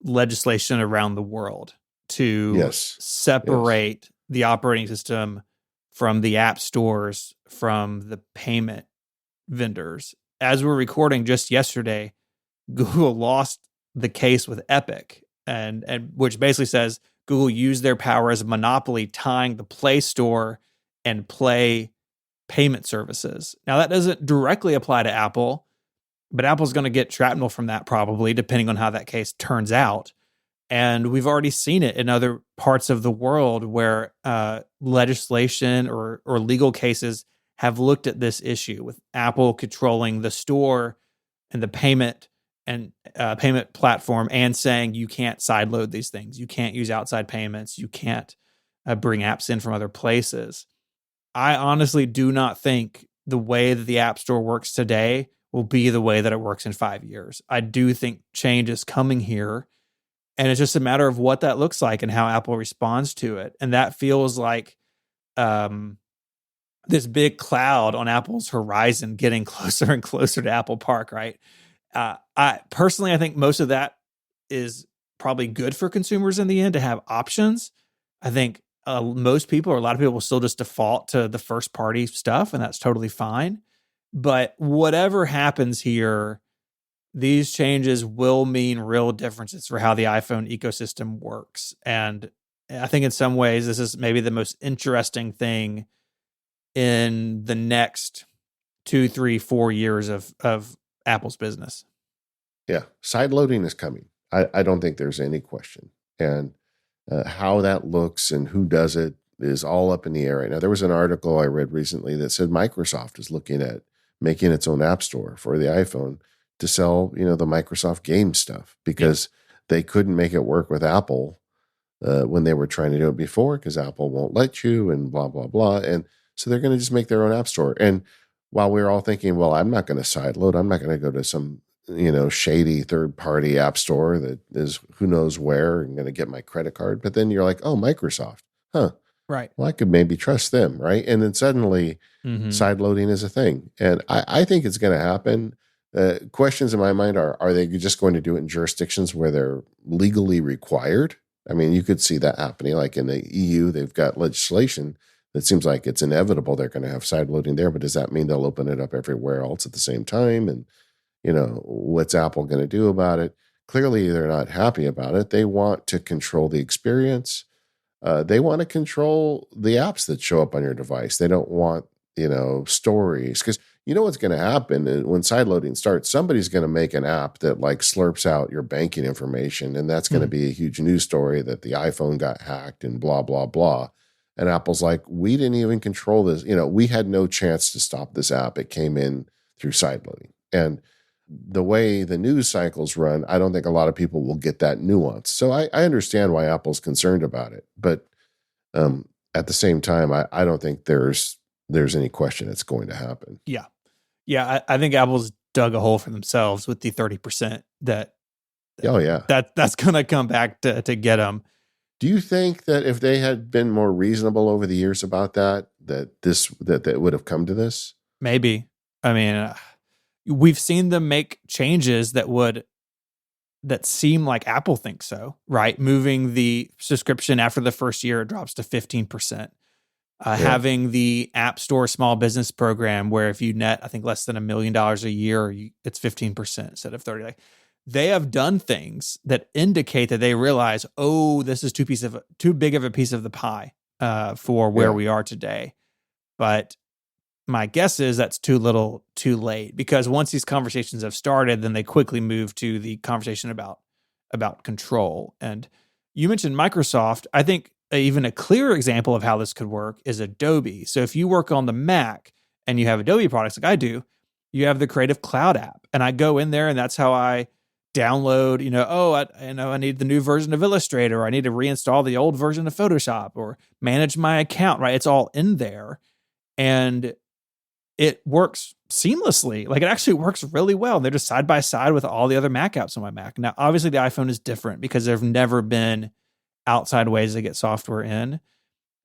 legislation around the world to separate the operating system from the app stores, from the payment vendors. As we're recording just yesterday, Google lost the case with Epic, and which basically says Google used their power as a monopoly, tying the Play Store and Play payment services. Now, that doesn't directly apply to Apple, but Apple's going to get shrapnel from that probably, depending on how that case turns out. And we've already seen it in other parts of the world where legislation or legal cases have looked at this issue, with Apple controlling the store and the payment and payment platform, and saying you can't sideload these things. You can't use outside payments. You can't bring apps in from other places. I honestly do not think the way that the App Store works today will be the way that it works in 5 years. I do think change is coming here. And it's just a matter of what that looks like and how Apple responds to it. And that feels like this big cloud on Apple's horizon getting closer and closer to Apple Park, right? I think most of that is probably good for consumers in the end to have options. I think most people, or a lot of people, will still just default to the first party stuff, and that's totally fine. But whatever happens here, these changes will mean real differences for how the iPhone ecosystem works. And I think in some ways, this is maybe the most interesting thing in the next 2, 3, 4 years of Apple's business. Yeah. Side loading is coming. I don't think there's any question. And how that looks and who does it is all up in the air right now. There was an article I read recently that said Microsoft is looking at making its own app store for the iPhone to sell, the Microsoft game stuff, because they couldn't make it work with Apple when they were trying to do it before, because Apple won't let you and blah, blah, blah. And so they're going to just make their own app store. And while we're all thinking, well, I'm not going to sideload, I'm not going to go to some, shady third-party app store that is who knows where and going to get my credit card. But then you're like, oh, Microsoft, huh? Right. Well, I could maybe trust them, right? And then suddenly sideloading is a thing. And I think it's going to happen. Questions in my mind are they just going to do it in jurisdictions where they're legally required? I mean, you could see that happening. Like in the EU, they've got legislation that seems like it's inevitable they're going to have sideloading there. But does that mean they'll open it up everywhere else at the same time? And, what's Apple going to do about it? Clearly, they're not happy about it. They want to control the experience. They want to control the apps that show up on your device. They don't want, stories. Because what's going to happen when sideloading starts? Somebody's going to make an app that like slurps out your banking information. And that's going to be a huge news story that the iPhone got hacked and blah, blah, blah. And Apple's like, we didn't even control this. We had no chance to stop this app. It came in through sideloading. And the way the news cycles run, I don't think a lot of people will get that nuance. So I understand why Apple's concerned about it. But at the same time, I don't think there's any question it's going to happen. Yeah. Yeah. I think Apple's dug a hole for themselves with the 30% that. Oh, yeah. That's going to come back to get them. Do you think that if they had been more reasonable over the years about that it would have come to this? Maybe. I mean, we've seen them make changes that seem like Apple thinks so, right? Moving the subscription after the first year, it drops to 15%. Having the App Store small business program where if you net, I think, less than $1 million a year, it's 15% instead of 30%. Like, they have done things that indicate that they realize, oh, this is too big of a piece of the pie for where we are today. But my guess is that's too little, too late, because once these conversations have started, then they quickly move to the conversation about control. And you mentioned Microsoft. I think even a clear example of how this could work is Adobe. So if you work on the Mac and you have Adobe products like I do, you have the Creative Cloud app, and I go in there and that's how I download, I need the new version of Illustrator, or I need to reinstall the old version of Photoshop, or manage my account, right? It's all in there. And it works seamlessly. Like, it actually works really well. They're just side by side with all the other Mac apps on my Mac. Now, obviously the iPhone is different because there've never been outside ways to get software in.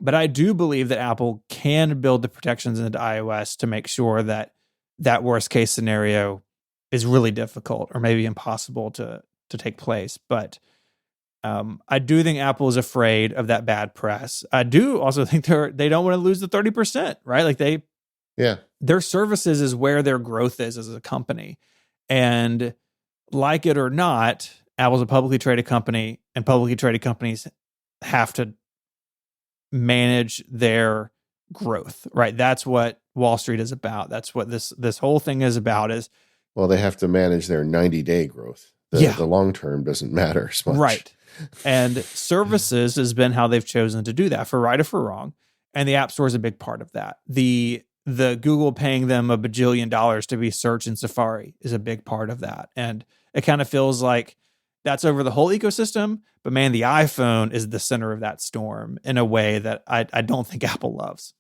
But I do believe that Apple can build the protections into iOS to make sure that that worst case scenario is really difficult or maybe impossible to take place. But I do think Apple is afraid of that bad press. I do also think they don't want to lose the 30%, right? Like their services is where their growth is as a company. And like it or not, Apple's a publicly traded company, and publicly traded companies have to manage their growth, right? That's what Wall Street is about. That's what this whole thing is about. Well, they have to manage their 90-day growth. The long term doesn't matter as much. Right. And services has been how they've chosen to do that, for right or for wrong. And the App Store is a big part of that. The Google paying them $1 bajillion to be search in Safari is a big part of that. And it kind of feels like that's over the whole ecosystem. But man, the iPhone is the center of that storm in a way that I don't think Apple loves.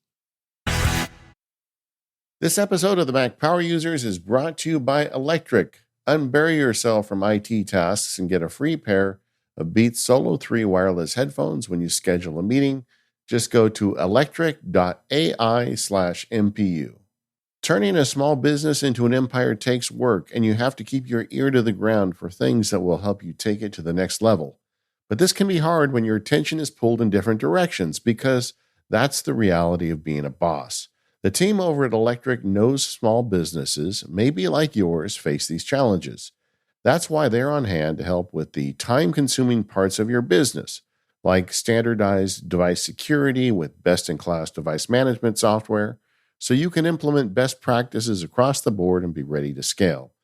This episode of the Mac Power Users is brought to you by Electric. Unbury yourself from IT tasks and get a free pair of Beats Solo 3 wireless headphones when you schedule a meeting. Just go to electric.ai/MPU. Turning a small business into an empire takes work, and you have to keep your ear to the ground for things that will help you take it to the next level. But this can be hard when your attention is pulled in different directions, because that's the reality of being a boss. The team over at Electric knows small businesses, maybe like yours, face these challenges. That's why they're on hand to help with the time-consuming parts of your business, like standardized device security with best-in-class device management software, so you can implement best practices across the board and be ready to scale.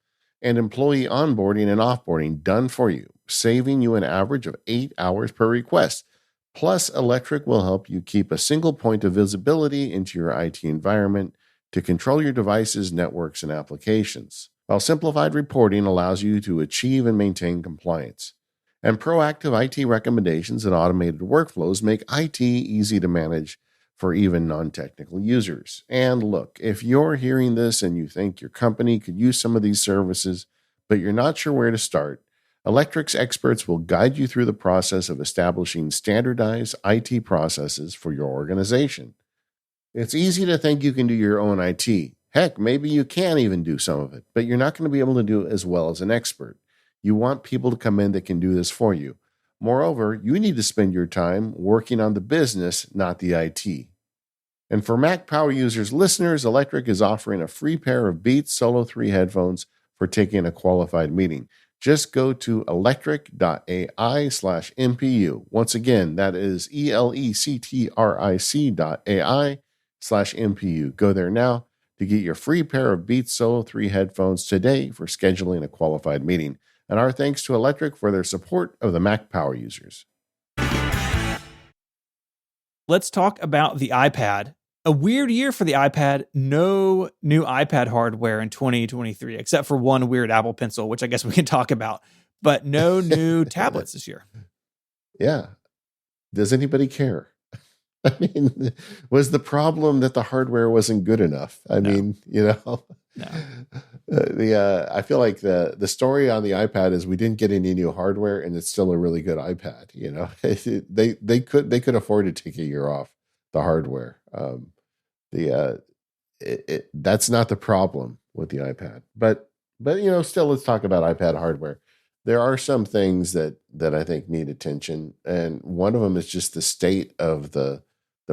And employee onboarding and offboarding done for you, saving you an average of 8 hours per request. Plus, Electric will help you keep a single point of visibility into your IT environment to control your devices, networks, and applications, while simplified reporting allows you to achieve and maintain compliance. And proactive IT recommendations and automated workflows make IT easy to manage for even non-technical users. And look, if you're hearing this and you think your company could use some of these services, but you're not sure where to start, Electric's experts will guide you through the process of establishing standardized IT processes for your organization. It's easy to think you can do your own IT. Heck, maybe you can even do some of it, but you're not going to be able to do it as well as an expert. You want people to come in that can do this for you. Moreover, you need to spend your time working on the business, not the IT. And for Mac Power Users listeners, Electric is offering a free pair of Beats Solo 3 headphones for taking a qualified meeting. Just go to electric.ai/MPU. Once again, that is electric.ai/MPU. Go there now to get your free pair of Beats Solo 3 headphones today for scheduling a qualified meeting. And our thanks to Electric for their support of the Mac Power Users. Let's talk about the iPad. A weird year for the iPad. No new iPad hardware in 2023, except for one weird Apple Pencil, which I guess we can talk about, but no new tablets this year. Yeah. Does anybody care? I mean, was the problem that the hardware wasn't good enough? I mean, No. I feel like the story on the iPad is we didn't get any new hardware, and it's still a really good iPad. You know, they could afford to take a year off the hardware. That's not the problem with the iPad, but still, let's talk about iPad hardware. There are some things that I think need attention, and one of them is just the state of the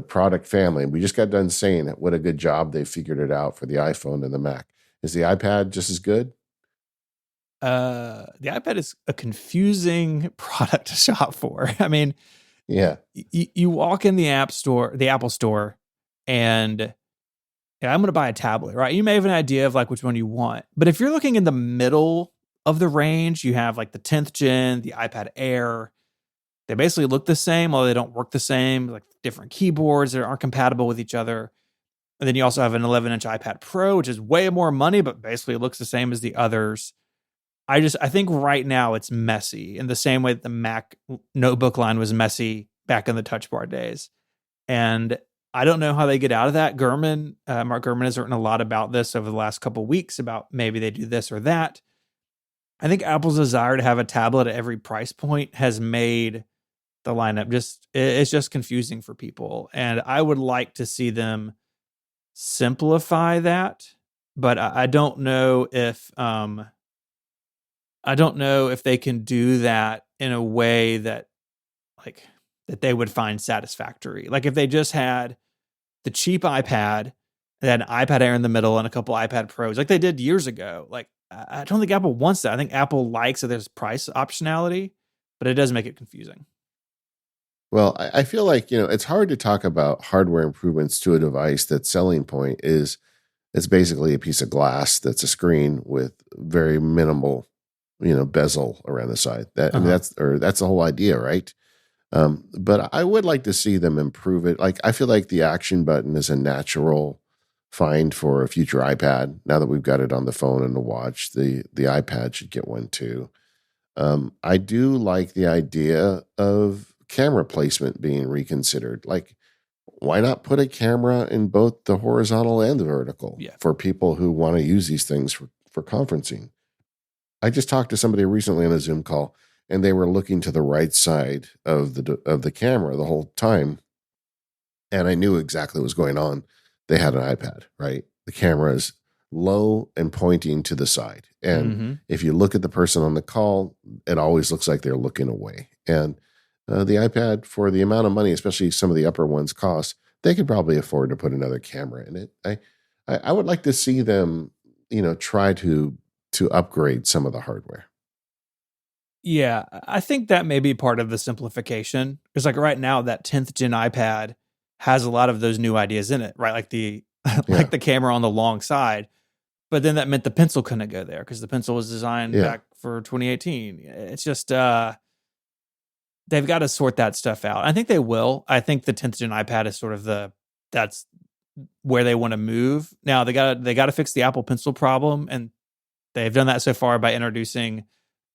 product family. We just got done saying what a good job they figured it out for the iPhone and the Mac. Is the iPad just as good? The iPad is a confusing product to shop for. I mean, yeah, you walk in the Apple Store, and I'm going to buy a tablet, right? You may have an idea of like which one you want, but if you're looking in the middle of the range, you have like the 10th gen, the iPad Air. They basically look the same, although they don't work the same, like different keyboards that aren't compatible with each other. And then you also have an 11-inch iPad Pro, which is way more money, but basically looks the same as the others. I think right now it's messy in the same way that the Mac notebook line was messy back in the Touch Bar days. And I don't know how they get out of that. Mark Gurman has written a lot about this over the last couple of weeks about maybe they do this or that. I think Apple's desire to have a tablet at every price point has made the lineup it's just confusing for people. And I would like to see them simplify that, but I don't know if they can do that in a way that they would find satisfactory. Like if they just had the cheap iPad, then an iPad Air in the middle and a couple iPad Pros like they did years ago. Like I don't think Apple wants that. I think Apple likes that there's price optionality, but it does make it confusing. Well, I feel like, it's hard to talk about hardware improvements to a device that's selling point is it's basically a piece of glass that's a screen with very minimal, bezel around the side. I mean, that's the whole idea, right? But I would like to see them improve it. Like, I feel like the action button is a natural find for a future iPad. Now that we've got it on the phone and the watch, the iPad should get one too. I do like the idea of camera placement being reconsidered. Like, why not put a camera in both the horizontal and the vertical for people who want to use these things for conferencing? I just talked to somebody recently on a Zoom call, and they were looking to the right side of the camera the whole time, and I knew exactly what was going on. They had an iPad, right? The camera is low and pointing to the side, and Mm-hmm. if you look at the person on the call, it always looks like they're looking away. And the iPad, for the amount of money, especially some of the upper ones cost, they could probably afford to put another camera in it. I would like to see them, try to upgrade some of the hardware. Yeah, I think that may be part of the simplification. Because like right now, that 10th gen iPad has a lot of those new ideas in it, right? Like the Yeah, like the camera on the long side. But then that meant the pencil couldn't go there because the pencil was designed yeah. back for 2018. It's just they've got to sort that stuff out. I think they will. I think the 10th gen iPad is sort of that's where they want to move. Now they got to fix the Apple Pencil problem, and they've done that so far by introducing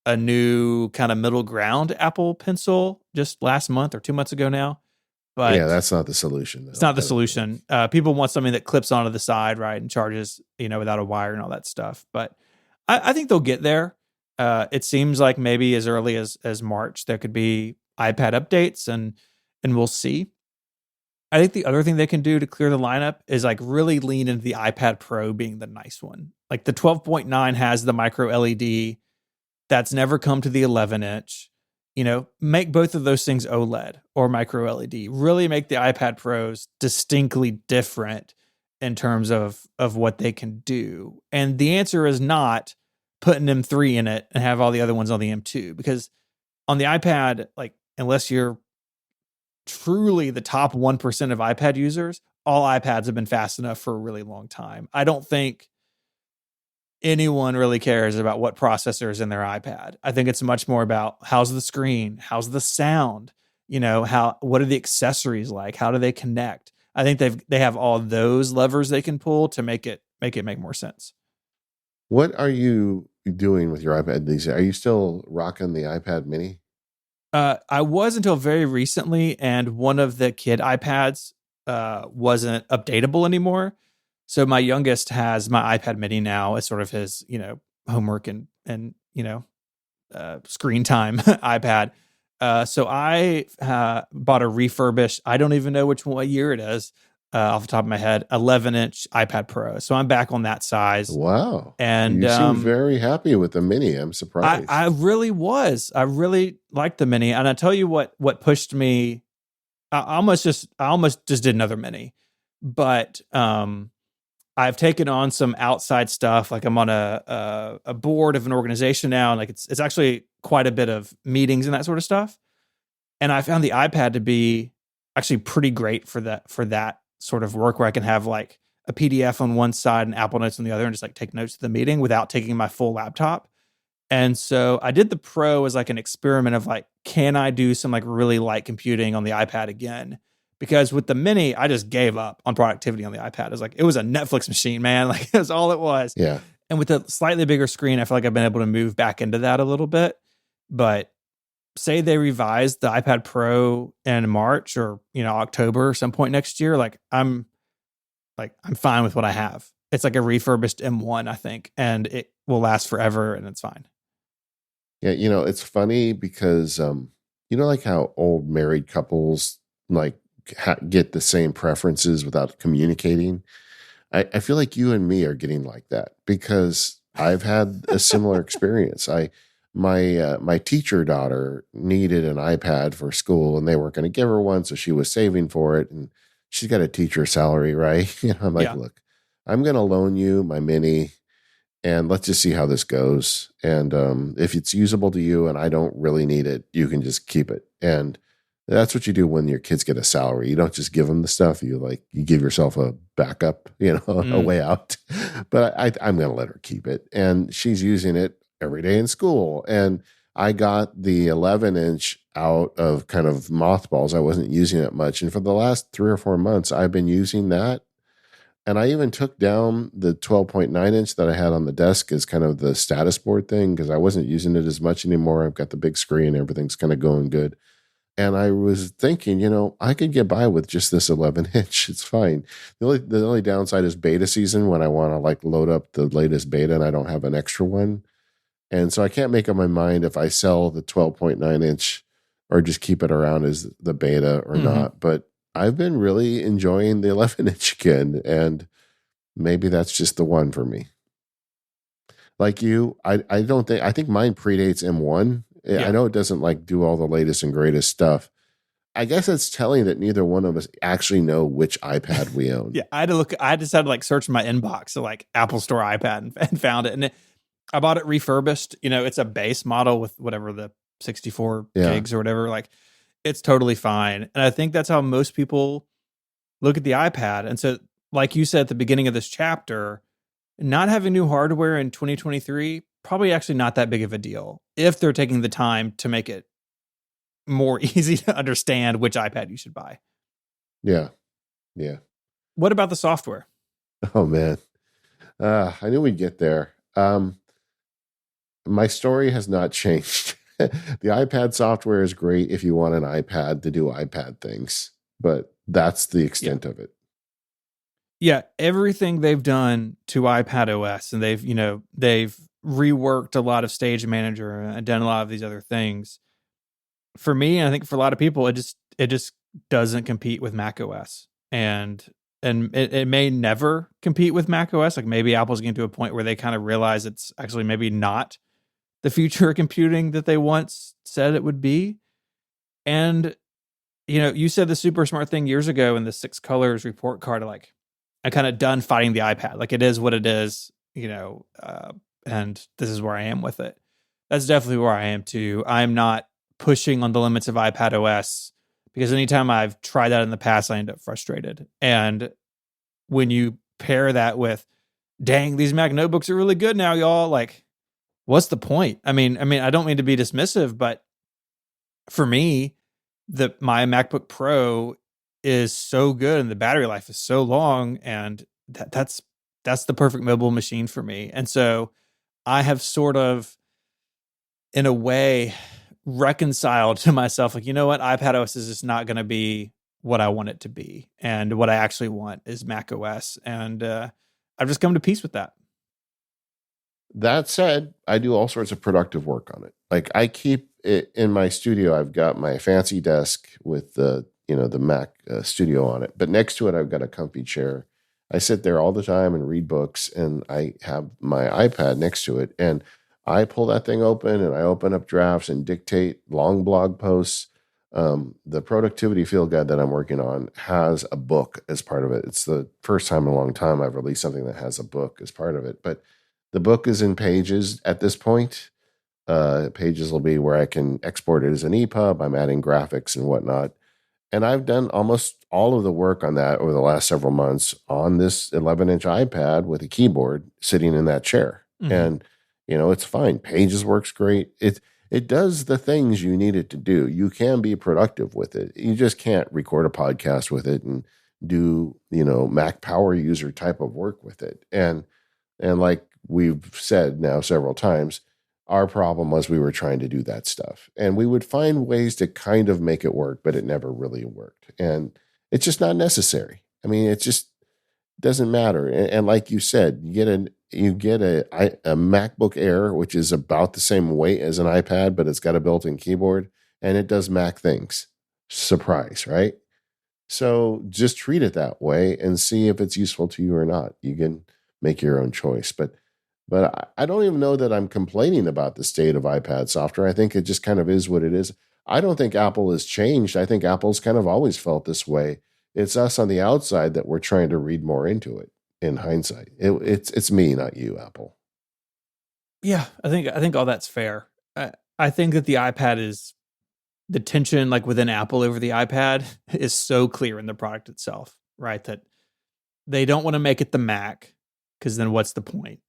a new kind of middle ground Apple Pencil just last month or 2 months ago now. Yeah, But that's not the solution, it's though. not the solution. People want something that clips onto the side, right, and charges, without a wire and all that stuff. But I think they'll get there. It seems like maybe as early as March there could be iPad updates, and we'll see. I think the other thing they can do to clear the lineup is like really lean into the iPad Pro being the nice one. Like the 12.9 has the micro LED that's never come to the 11-inch. Make both of those things OLED or micro LED. Really make the iPad Pros distinctly different in terms of what they can do. And the answer is not put an M3 in it and have all the other ones on the M2, because on the iPad, like unless you're truly the top 1% of iPad users, all iPads have been fast enough for a really long time. I don't think anyone really cares about what processor is in their iPad. I think it's much more about how's the screen, how's the sound, what are the accessories like, how do they connect. I think they have all those levers they can pull to make it make more sense. What are you doing with your iPad these days? Are you still rocking the iPad Mini? I was until very recently, and one of the kid iPads wasn't updatable anymore. So my youngest has my iPad Mini now as sort of his, homework and screen time iPad. So I bought a refurbished, I don't even know what year it is off the top of my head, 11-inch iPad Pro. So I'm back on that size. Wow. And you seem very happy with the Mini. I'm surprised. I really was. I really liked the Mini. And I tell you what pushed me, I almost just did another Mini. But I've taken on some outside stuff. Like I'm on a board of an organization now, and like it's actually quite a bit of meetings and that sort of stuff. And I found the iPad to be actually pretty great for that sort of work, where I can have like a PDF on one side and Apple Notes on the other, and just like take notes of the meeting without taking my full laptop. And so I did the Pro as like an experiment of like, can I do some like really light computing on the iPad again? Because with the Mini, I just gave up on productivity on the iPad. It was a Netflix machine, man. Like that's all it was. Yeah. And with the slightly bigger screen, I feel like I've been able to move back into that a little bit. But say they revised the iPad Pro in March or October or some point next year, I'm fine with what I have. It's like a refurbished M1, I think, and it will last forever, and it's fine. Yeah, it's funny because like how old married couples like get the same preferences without communicating. I feel like you and me are getting like that because I've had a similar experience. My teacher daughter needed an iPad for school, and they weren't going to give her one, so she was saving for it, and she's got a teacher salary, right? I'm like, Yeah. look, I'm going to loan you my Mini, and let's just see how this goes. And if it's usable to you, and I don't really need it, you can just keep it. And that's what you do when your kids get a salary. You don't just give them the stuff. You give yourself a backup, a way out. But I'm going to let her keep it, and she's using it every day in school. And I got the 11-inch out of kind of mothballs. I wasn't using it much. And for the last 3 or 4 months, I've been using that. And I even took down the 12.9-inch that I had on the desk as kind of the status board thing because I wasn't using it as much anymore. I've got the big screen. Everything's kind of going good. And I was thinking, I could get by with just this 11-inch. It's fine. The only downside is beta season when I want to load up the latest beta and I don't have an extra one. And so I can't make up my mind if I sell the 12.9 inch or just keep it around as the beta or not. But I've been really enjoying the 11 inch again, and maybe that's just the one for me. Like you, I don't think, I think mine predates M1. I know it doesn't like do all the latest and greatest stuff. I guess it's telling that neither one of us actually know which iPad we own. Yeah, I decided to like search my inbox, so like Apple Store iPad, and found it. And I bought it refurbished. It's a base model with whatever the 64 gigs or whatever. Like, it's totally fine. And I think that's how most people look at the iPad. And so, like you said at the beginning of this chapter, not having new hardware in 2023, probably actually not that big of a deal if they're taking the time to make it more easy to understand which iPad you should buy. Yeah. Yeah. What about the software? Oh, man. I knew we'd get there. My story has not changed. The iPad software is great if you want an iPad to do iPad things, but that's the extent of it. Yeah, everything they've done to iPad OS, and they've reworked a lot of Stage Manager and done a lot of these other things. For me, and I think for a lot of people, it just doesn't compete with Mac OS, and it may never compete with Mac OS. Like, maybe Apple's getting to a point where they kind of realize it's actually maybe not the future of computing that they once said it would be. And you said the super smart thing years ago in the 6 colors report card, like, I'm kind of done fighting the iPad. Like, it is what it is, and this is where I am with it. That's definitely where I am too. I'm not pushing on the limits of iPad OS, because anytime I've tried that in the past, I end up frustrated. And when you pair that with, dang, these Mac notebooks are really good now, y'all, like, what's the point? I mean, I don't mean to be dismissive, but for me, my MacBook Pro is so good and the battery life is so long, and that's the perfect mobile machine for me. And so I have sort of, in a way, reconciled to myself, like, you know what, iPad OS is just not going to be what I want it to be, and what I actually want is Mac OS, and I've just come to peace with that. That said, I do all sorts of productive work on it. Like, I keep it in my studio. I've got my fancy desk with the Mac Studio on it, but next to it, I've got a comfy chair. I sit there all the time and read books, and I have my iPad next to it, and I pull that thing open and I open up drafts and dictate long blog posts. The productivity field guide that I'm working on has a book as part of it. It's the first time in a long time I've released something that has a book as part of it, but the book is in Pages at this point. Pages will be where I can export it as an EPUB. I'm adding graphics and whatnot. And I've done almost all of the work on that over the last several months on this 11-inch iPad with a keyboard sitting in that chair. Mm-hmm. And, it's fine. Pages works great. It does the things you need it to do. You can be productive with it. You just can't record a podcast with it and do, Mac power user type of work with it. And like we've said now several times, our problem was we were trying to do that stuff, and we would find ways to kind of make it work, but it never really worked. And it's just not necessary. I mean, it just doesn't matter. And like you said, you get a MacBook Air, which is about the same weight as an iPad, but it's got a built-in keyboard, and it does Mac things. Surprise, right? So just treat it that way and see if it's useful to you or not. You can make your own choice. But I don't even know that I'm complaining about the state of iPad software. I think it just kind of is what it is. I don't think Apple has changed. I think Apple's kind of always felt this way. It's us on the outside that we're trying to read more into it in hindsight. It's me, not you, Apple. Yeah, I think all that's fair. I think that the iPad is, the tension like within Apple over the iPad is so clear in the product itself, right? That they don't want to make it the Mac, because then what's the point?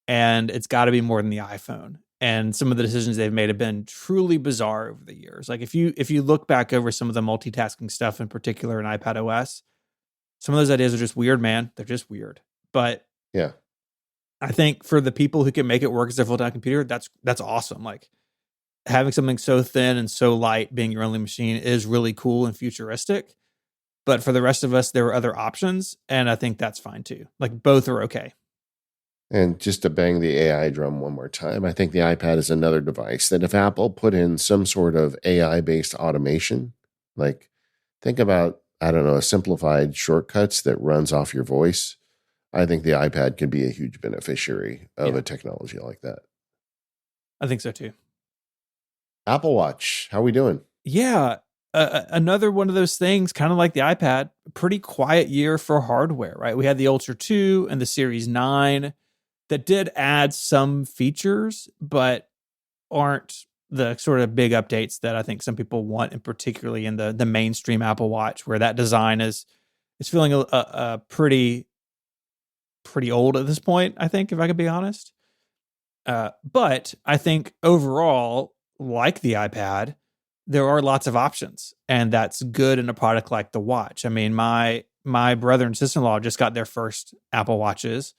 And it's got to be more than the iPhone. And some of the decisions they've made have been truly bizarre over the years. Like, if you look back over some of the multitasking stuff, in particular in iPad OS, some of those ideas are just weird, man. They're just weird. But yeah, I think for the people who can make it work as their full-time computer, that's awesome. Like, having something so thin and so light being your only machine is really cool and futuristic. But for the rest of us, there are other options, and I think that's fine too. Like, both are okay. And just to bang the AI drum one more time, I think the iPad is another device that if Apple put in some sort of AI based automation, like think about, I don't know, a simplified shortcuts that runs off your voice, I think the iPad could be a huge beneficiary of Yeah, a technology like that. I think so too. Apple Watch, how are we doing? Yeah, another one of those things, kind of like the iPad, pretty quiet year for hardware, right? We had the Ultra 2 and the Series 9 that did add some features, but aren't the sort of big updates that I think some people want, and particularly in the mainstream Apple Watch, where that design is feeling a pretty old at this point, I think, if I could be honest. But I think overall, like the iPad, there are lots of options, and that's good in a product like the watch. I mean, my brother and sister in law just got their first Apple Watches,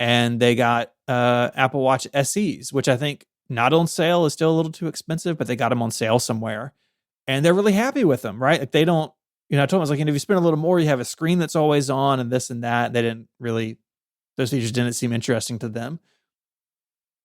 and they got Apple Watch SEs, which I think not on sale is still a little too expensive, but they got them on sale somewhere, and they're really happy with them, right? Like they don't, I told them I was like, if you spend a little more, you have a screen that's always on, and this and that. They didn't really, those features didn't seem interesting to them.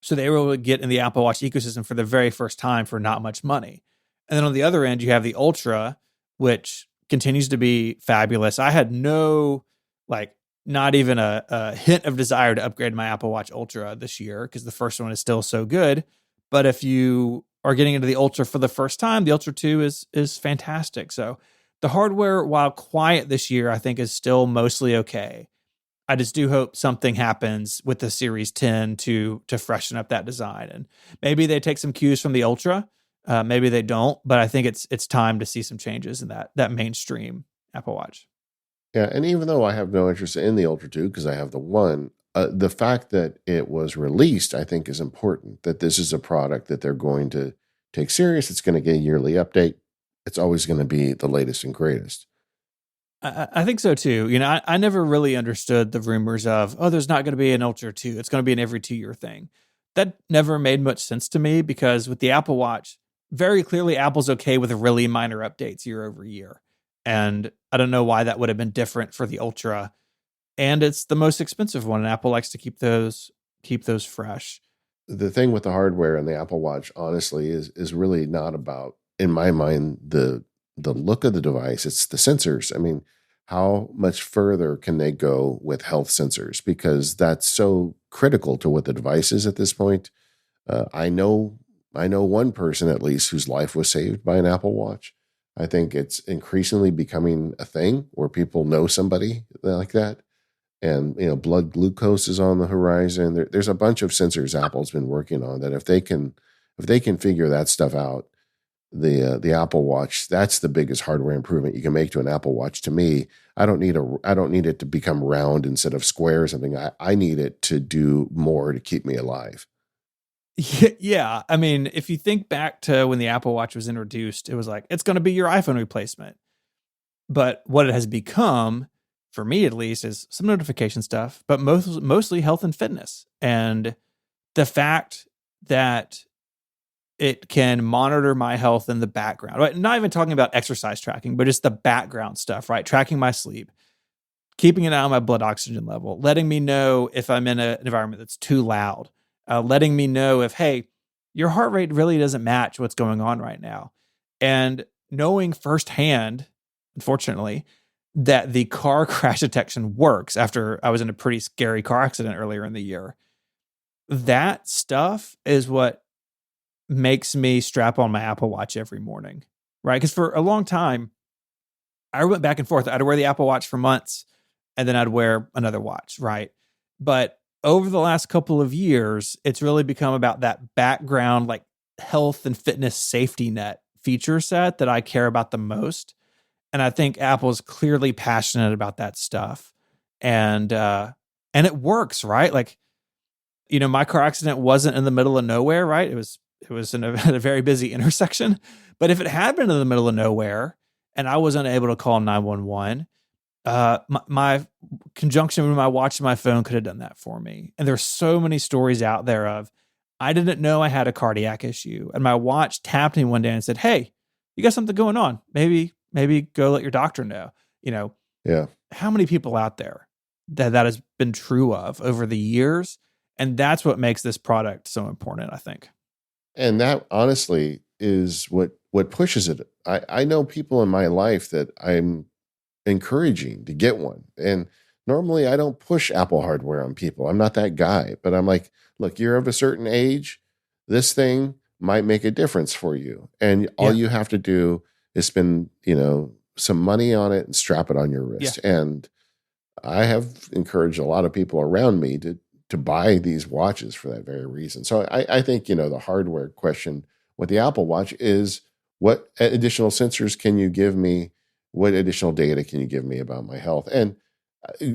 So they were able to get in the Apple Watch ecosystem for the very first time for not much money. And then on the other end, you have the Ultra, which continues to be fabulous. I had no, like, not even a hint of desire to upgrade my Apple Watch Ultra this year because the first one is still so good. But if you are getting into the Ultra for the first time, the Ultra 2 is fantastic. So the hardware, while quiet this year, I think is still mostly okay. I just do hope something happens with the Series 10 to freshen up that design, and maybe they take some cues from the Ultra. Maybe they don't, but I think it's time to see some changes in that mainstream Apple Watch. Yeah, and even though I have no interest in the Ultra 2 because I have the one, the fact that it was released, I think, is important. That this is a product that they're going to take serious. It's going to get a yearly update. It's always going to be the latest and greatest. I think so too. I never really understood the rumors of, oh, there's not going to be an Ultra 2. It's going to be an every 2 year thing. That never made much sense to me because with the Apple Watch, very clearly Apple's okay with really minor updates year over year. And I don't know why that would have been different for the Ultra. And it's the most expensive one, and Apple likes to keep those fresh. The thing with the hardware and the Apple Watch, honestly, is really not about, in my mind, the look of the device. It's the sensors. I mean, how much further can they go with health sensors? Because that's so critical to what the device is at this point. I know one person at least whose life was saved by an Apple Watch. I think it's increasingly becoming a thing where people know somebody like that. And blood glucose is on the horizon. There's a bunch of sensors Apple's been working on that if they can figure that stuff out, the Apple Watch, that's the biggest hardware improvement you can make to an Apple Watch. To me, I don't need it to become round instead of square or something. I need it to do more to keep me alive. Yeah. I mean, if you think back to when the Apple Watch was introduced, it was like, it's going to be your iPhone replacement. But what it has become, for me at least, is some notification stuff, but mostly health and fitness. And the fact that it can monitor my health in the background, right? Not even talking about exercise tracking, but just the background stuff, right? Tracking my sleep, keeping an eye on my blood oxygen level, letting me know if I'm in an environment that's too loud, letting me know if, hey, your heart rate really doesn't match what's going on right now. And knowing firsthand, unfortunately, that the car crash detection works after I was in a pretty scary car accident earlier in the year. That stuff is what makes me strap on my Apple Watch every morning, right? Because for a long time, I went back and forth. I'd wear the Apple Watch for months and then I'd wear another watch, right? But over the last couple of years, it's really become about that background, like health and fitness safety net feature set that I care about the most. And I think Apple's clearly passionate about that stuff. And it works, right? Like, my car accident wasn't in the middle of nowhere, right? It was in a very busy intersection. But if it had been in the middle of nowhere and I wasn't able to call 911, my conjunction with my watch and my phone could have done that for me. And there's so many stories out there of, I didn't know I had a cardiac issue, and my watch tapped me one day and said, "Hey, you got something going on. Maybe go let your doctor know." Yeah. How many people out there that has been true of over the years? And that's what makes this product so important, I think. And that honestly is what pushes it. I know people in my life that I'm encouraging to get one. And normally I don't push Apple hardware on people. I'm not that guy, but I'm like, look, you're of a certain age. This thing might make a difference for you. And all you have to do is spend, some money on it and strap it on your wrist. Yeah. And I have encouraged a lot of people around me to buy these watches for that very reason. So I think, the hardware question with the Apple Watch is, what additional sensors can you give me? What additional data can you give me about my health? And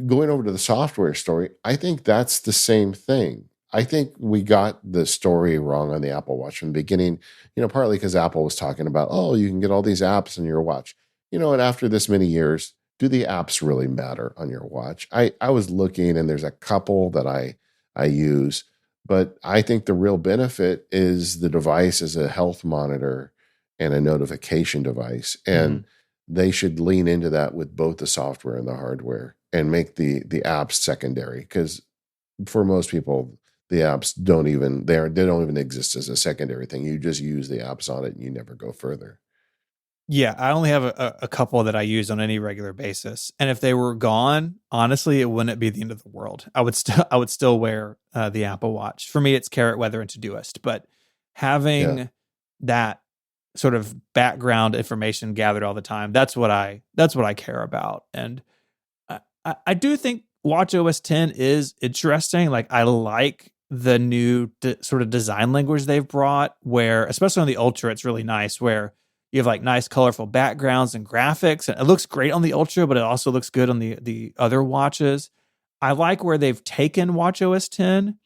going over to the software story, I think that's the same thing. I think we got the story wrong on the Apple Watch from the beginning, partly because Apple was talking about, oh, you can get all these apps on your watch. And after this many years, do the apps really matter on your watch? I was looking, and there's a couple that I use, but I think the real benefit is the device as a health monitor and a notification device. And they should lean into that with both the software and the hardware and make the apps secondary. Because for most people, the apps don't even exist as a secondary thing. You just use the apps on it and you never go further. Yeah, I only have a couple that I use on any regular basis, and if they were gone, honestly, it wouldn't be the end of the world. I would still wear the Apple Watch. For me, it's Carrot, Weather, and Todoist. But having that sort of background information gathered all the time, that's what I care about. And I do think WatchOS 10 is interesting. Like, I like the new sort of design language they've brought, where especially on the Ultra, it's really nice, where you have like nice colorful backgrounds and graphics. And it looks great on the Ultra, but it also looks good on the other watches. I like where they've taken WatchOS 10.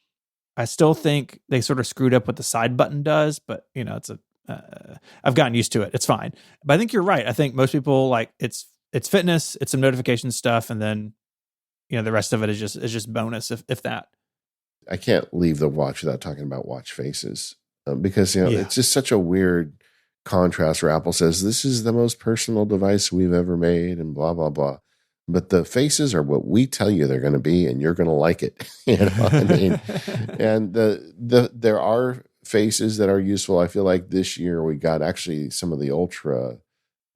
I still think they sort of screwed up what the side button does, but I've gotten used to it. It's fine. But I think you're right. I think most people like it's fitness, it's some notification stuff, and then the rest of it is just bonus if that. I can't leave the watch without talking about watch faces because it's just such a weird contrast where Apple says this is the most personal device we've ever made and blah blah blah, but the faces are what we tell you they're going to be, and you're going to like it. I mean, and there are faces that are useful. I feel like this year we got actually some of the Ultra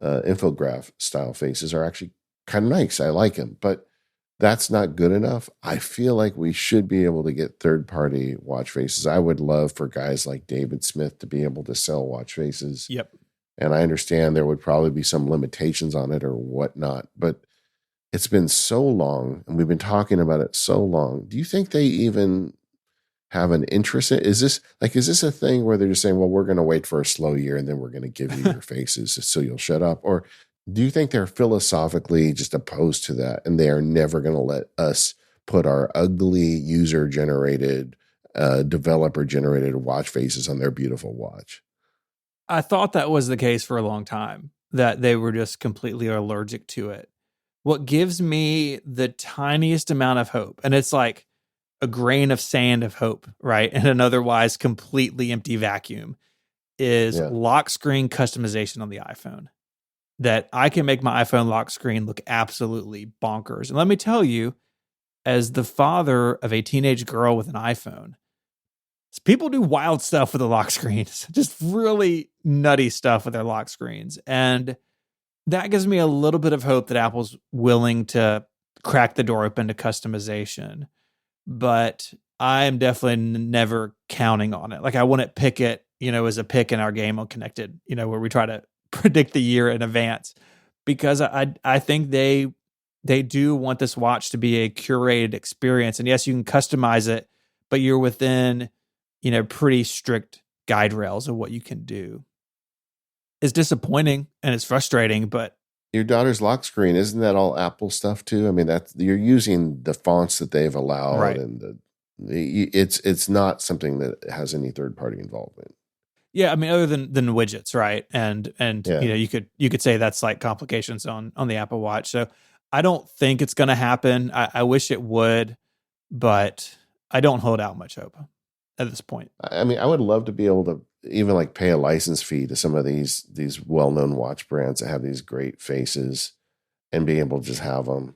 infograph style faces are actually kind of nice. I like them, but that's not good enough. I feel like we should be able to get third-party watch faces. I would love for guys like David Smith to be able to sell watch faces. Yep. And I understand there would probably be some limitations on it or whatnot, but it's been so long and we've been talking about it so long. Do you think they even have an interest in it? Is this a thing where they're just saying, well, we're going to wait for a slow year and then we're going to give you your faces so you'll shut up? Or do you think they're philosophically just opposed to that and they are never going to let us put our ugly user-generated, developer-generated watch faces on their beautiful watch? I thought that was the case for a long time, that they were just completely allergic to it. What gives me the tiniest amount of hope, and it's like a grain of sand of hope, right, in an otherwise completely empty vacuum, is lock screen customization on the iPhone. That I can make my iPhone lock screen look absolutely bonkers. And let me tell you, as the father of a teenage girl with an iPhone, people do wild stuff with the lock screens, just really nutty stuff with their lock screens. And that gives me a little bit of hope that Apple's willing to crack the door open to customization. But I am definitely never counting on it. Like, I wouldn't pick it, as a pick in our game on Connected, where we try to predict the year in advance, because I think they do want this watch to be a curated experience. And yes, you can customize it, but you're within, pretty strict guide rails of what you can do. It's disappointing and it's frustrating, but your daughter's lock screen, isn't that all Apple stuff too? I mean, you're using the fonts that they've allowed, right? And it's not something that has any third party involvement. Yeah, I mean, other than widgets, right? And you could say that's like complications on the Apple Watch. So I don't think it's going to happen. I wish it would, but I don't hold out much hope at this point. I mean, I would love to be able to even like pay a license fee to some of these well-known watch brands that have these great faces and be able to just have them.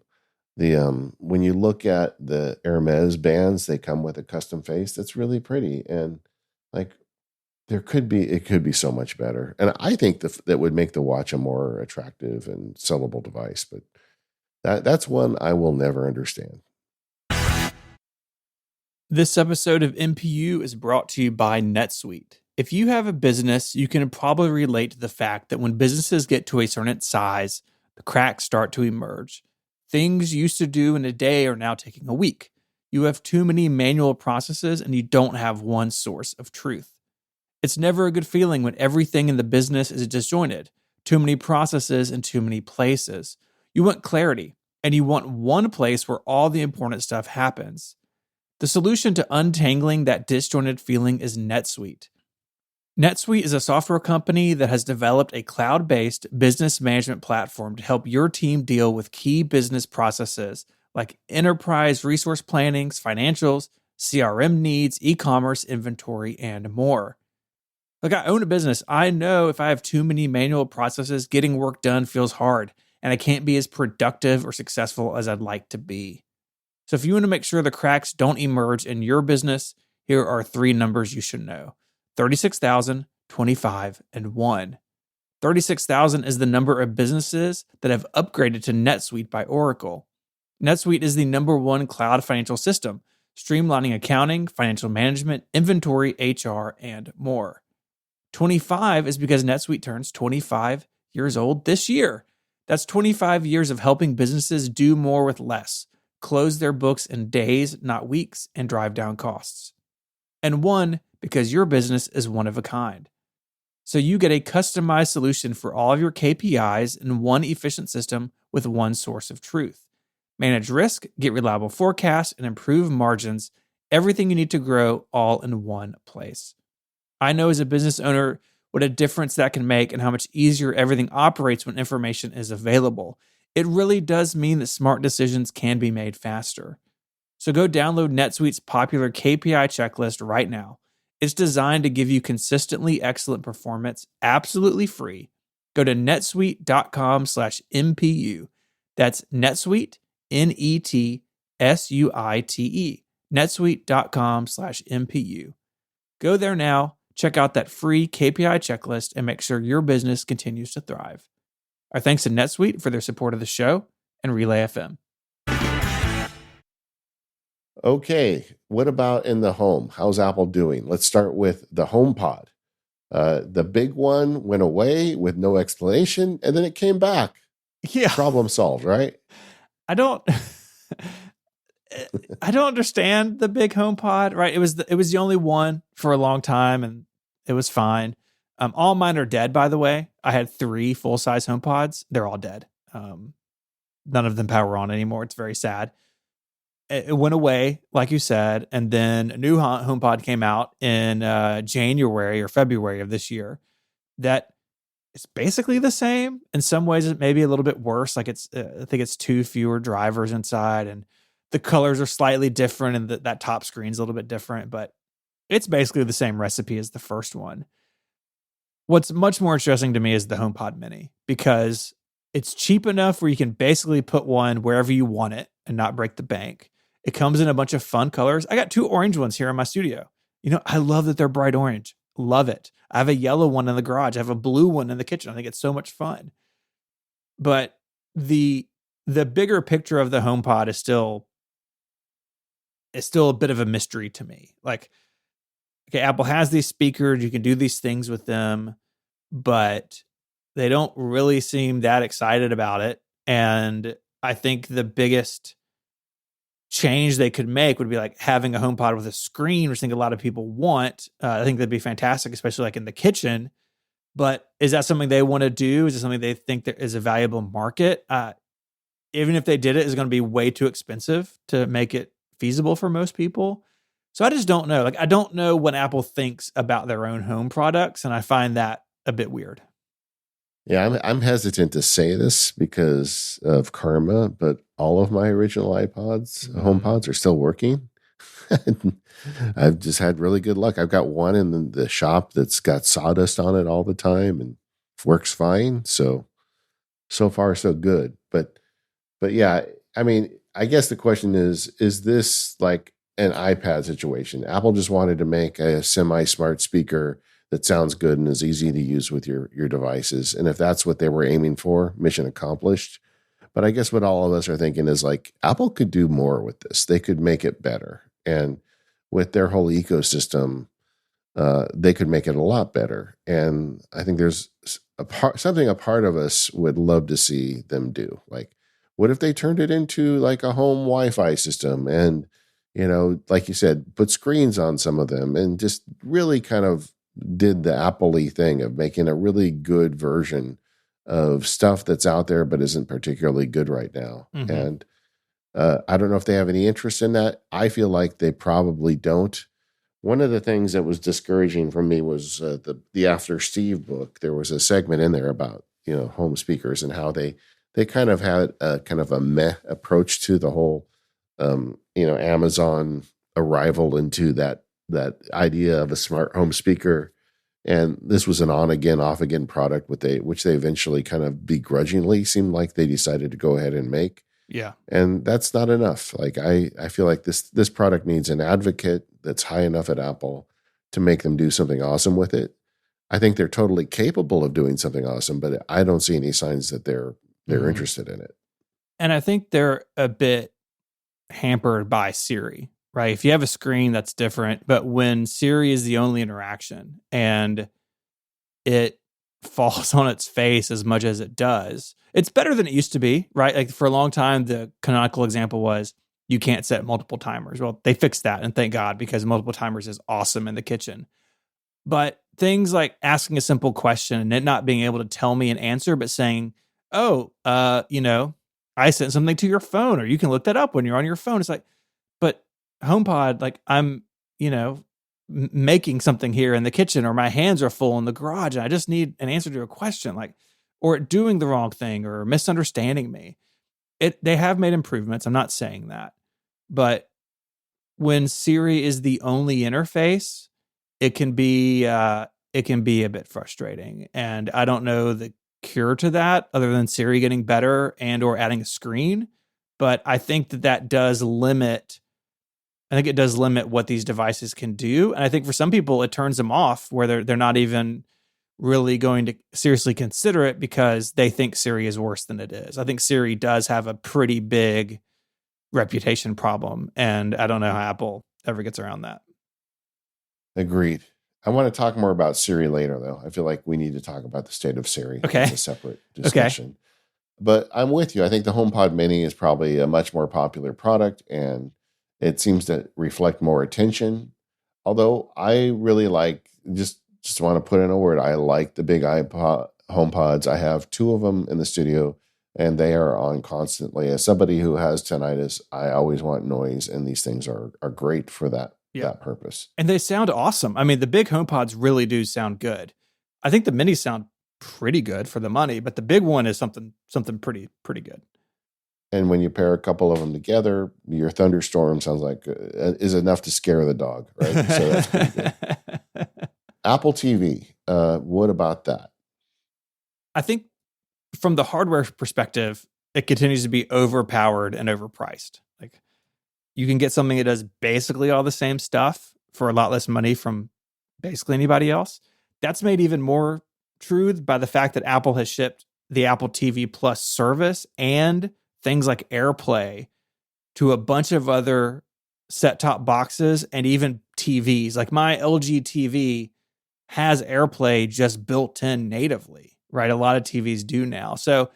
When you look at the Hermes bands, they come with a custom face that's really pretty, and like it could be so much better. And I think that would make the watch a more attractive and sellable device, but that's one I will never understand. This episode of MPU is brought to you by NetSuite. If you have a business, you can probably relate to the fact that when businesses get to a certain size, the cracks start to emerge. Things you used to do in a day are now taking a week. You have too many manual processes and you don't have one source of truth. It's never a good feeling when everything in the business is disjointed, too many processes in too many places. You want clarity, and you want one place where all the important stuff happens. The solution to untangling that disjointed feeling is NetSuite. NetSuite is a software company that has developed a cloud-based business management platform to help your team deal with key business processes like enterprise resource plannings, financials, CRM needs, e-commerce, inventory, and more. Look, I own a business. I know if I have too many manual processes, getting work done feels hard, and I can't be as productive or successful as I'd like to be. So if you want to make sure the cracks don't emerge in your business, here are 3 numbers you should know: 36,000, 25, and 1. 36,000 is the number of businesses that have upgraded to NetSuite by Oracle. NetSuite is the number 1 cloud financial system, streamlining accounting, financial management, inventory, HR, and more. 25 is because NetSuite turns 25 years old this year. That's 25 years of helping businesses do more with less, close their books in days, not weeks, and drive down costs. And 1, because your business is one of a kind. So you get a customized solution for all of your KPIs in one efficient system with one source of truth. Manage risk, get reliable forecasts, and improve margins. Everything you need to grow all in one place. I know as a business owner what a difference that can make and how much easier everything operates when information is available. It really does mean that smart decisions can be made faster. So go download NetSuite's popular KPI checklist right now. It's designed to give you consistently excellent performance, absolutely free. Go to netsuite.com/MPU. That's NetSuite, NetSuite, netsuite.com/MPU. Go there now, check out that free KPI checklist, and make sure your business continues to thrive. Our thanks to NetSuite for their support of the show and Relay FM. Okay, what about in the home? How's Apple doing? Let's start with the HomePod. The big one went away with no explanation, and then it came back. Yeah. Problem solved, right? I don't understand the big HomePod, right? It was the only one for a long time, and it was fine. All mine are dead, by the way. I had 3 full-size HomePods. They're all dead. None of them power on anymore. It's very sad. It went away, like you said, and then a new HomePod came out in January or February of this year. That is basically the same. In some ways, it may be a little bit worse. Like I think it's 2 fewer drivers inside, and the colors are slightly different, and that top screen's a little bit different. But it's basically the same recipe as the first one. What's much more interesting to me is the HomePod Mini, because it's cheap enough where you can basically put one wherever you want it and not break the bank. It comes in a bunch of fun colors. I got 2 orange ones here in my studio. I love that they're bright orange. Love it. I have a yellow one in the garage. I have a blue one in the kitchen. I think it's so much fun. But the bigger picture of the HomePod is still a bit of a mystery to me. Like, okay, Apple has these speakers. You can do these things with them, but they don't really seem that excited about it. And I think the biggest change they could make would be like having a HomePod with a screen, which I think a lot of people want. I think that'd be fantastic, especially like in the kitchen. But is that something they want to do? Is it something they think there is a valuable market? Even if they did it, it's going to be way too expensive to make it feasible for most people. So I just don't know. Like, I don't know what Apple thinks about their own home products, and I find that a bit weird. Yeah, I'm hesitant to say this because of karma, but all of my original HomePods are still working. I've just had really good luck. I've got one in the shop that's got sawdust on it all the time and works fine. So far so good. But yeah, I mean, I guess the question is this like an iPad situation? Apple just wanted to make a semi-smart speaker that sounds good and is easy to use with your devices. And if that's what they were aiming for, mission accomplished. But I guess what all of us are thinking is like Apple could do more with this. They could make it better. And with their whole ecosystem, they could make it a lot better. And I think there's something a part of us would love to see them do. Like, what if they turned it into like a home Wi-Fi system and, like you said, put screens on some of them and just really kind of did the Apple-y thing of making a really good version of stuff that's out there but isn't particularly good right now. Mhm. And I don't know if they have any interest in that. I feel like they probably don't. One of the things that was discouraging for me was the After Steve book. There was a segment in there about home speakers and how they kind of had a kind of a meh approach to the whole Amazon arrival into that idea of a smart home speaker. And this was an on again, off again product, which they eventually kind of begrudgingly seemed like they decided to go ahead and make. Yeah. And that's not enough. Like I feel like this product needs an advocate that's high enough at Apple to make them do something awesome with it. I think they're totally capable of doing something awesome, but I don't see any signs that they're Mhm. interested in it. And I think they're a bit hampered by Siri, right? If you have a screen, that's different. But when Siri is the only interaction and it falls on its face as much as it does, it's better than it used to be, right? Like for a long time, the canonical example was you can't set multiple timers. Well, they fixed that, and thank God, because multiple timers is awesome in the kitchen. But things like asking a simple question and it not being able to tell me an answer, but saying, oh, I sent something to your phone, or you can look that up when you're on your phone. It's like, but HomePod, like I'm, making something here in the kitchen, or my hands are full in the garage and I just need an answer to a question, like, or doing the wrong thing or misunderstanding me. They have made improvements. I'm not saying that. But when Siri is the only interface, it can be a bit frustrating. And I don't know the cure to that other than Siri getting better and or adding a screen. But I think that does limit what these devices can do. And I think for some people it turns them off where they're not even really going to seriously consider it because they think Siri is worse than it is. I think Siri does have a pretty big reputation problem, and I don't know how Apple ever gets around that. Agreed. I want to talk more about Siri later, though. I feel like we need to talk about the state of Siri. Okay. As a separate discussion. But I'm with you. I think the HomePod Mini is probably a much more popular product, and it seems to reflect more attention. Although I really like, just want to put in a word, I like the big iPod HomePods. I have 2 of them in the studio, and they are on constantly. As somebody who has tinnitus, I always want noise, and these things are great for that purpose. And they sound awesome. I mean, the big HomePods really do sound good. I think the minis sound pretty good for the money, but the big one is something pretty good. And when you pair a couple of them together, your thunderstorm sounds like is enough to scare the dog, right? So that's pretty good. Apple TV, what about that? I think from the hardware perspective, it continues to be overpowered and overpriced. Like you can get something that does basically all the same stuff for a lot less money from basically anybody else. That's made even more true by the fact that Apple has shipped the Apple TV Plus service and things like AirPlay to a bunch of other set-top boxes and even TVs. Like my LG TV has AirPlay just built in natively, right? A lot of TVs do now. So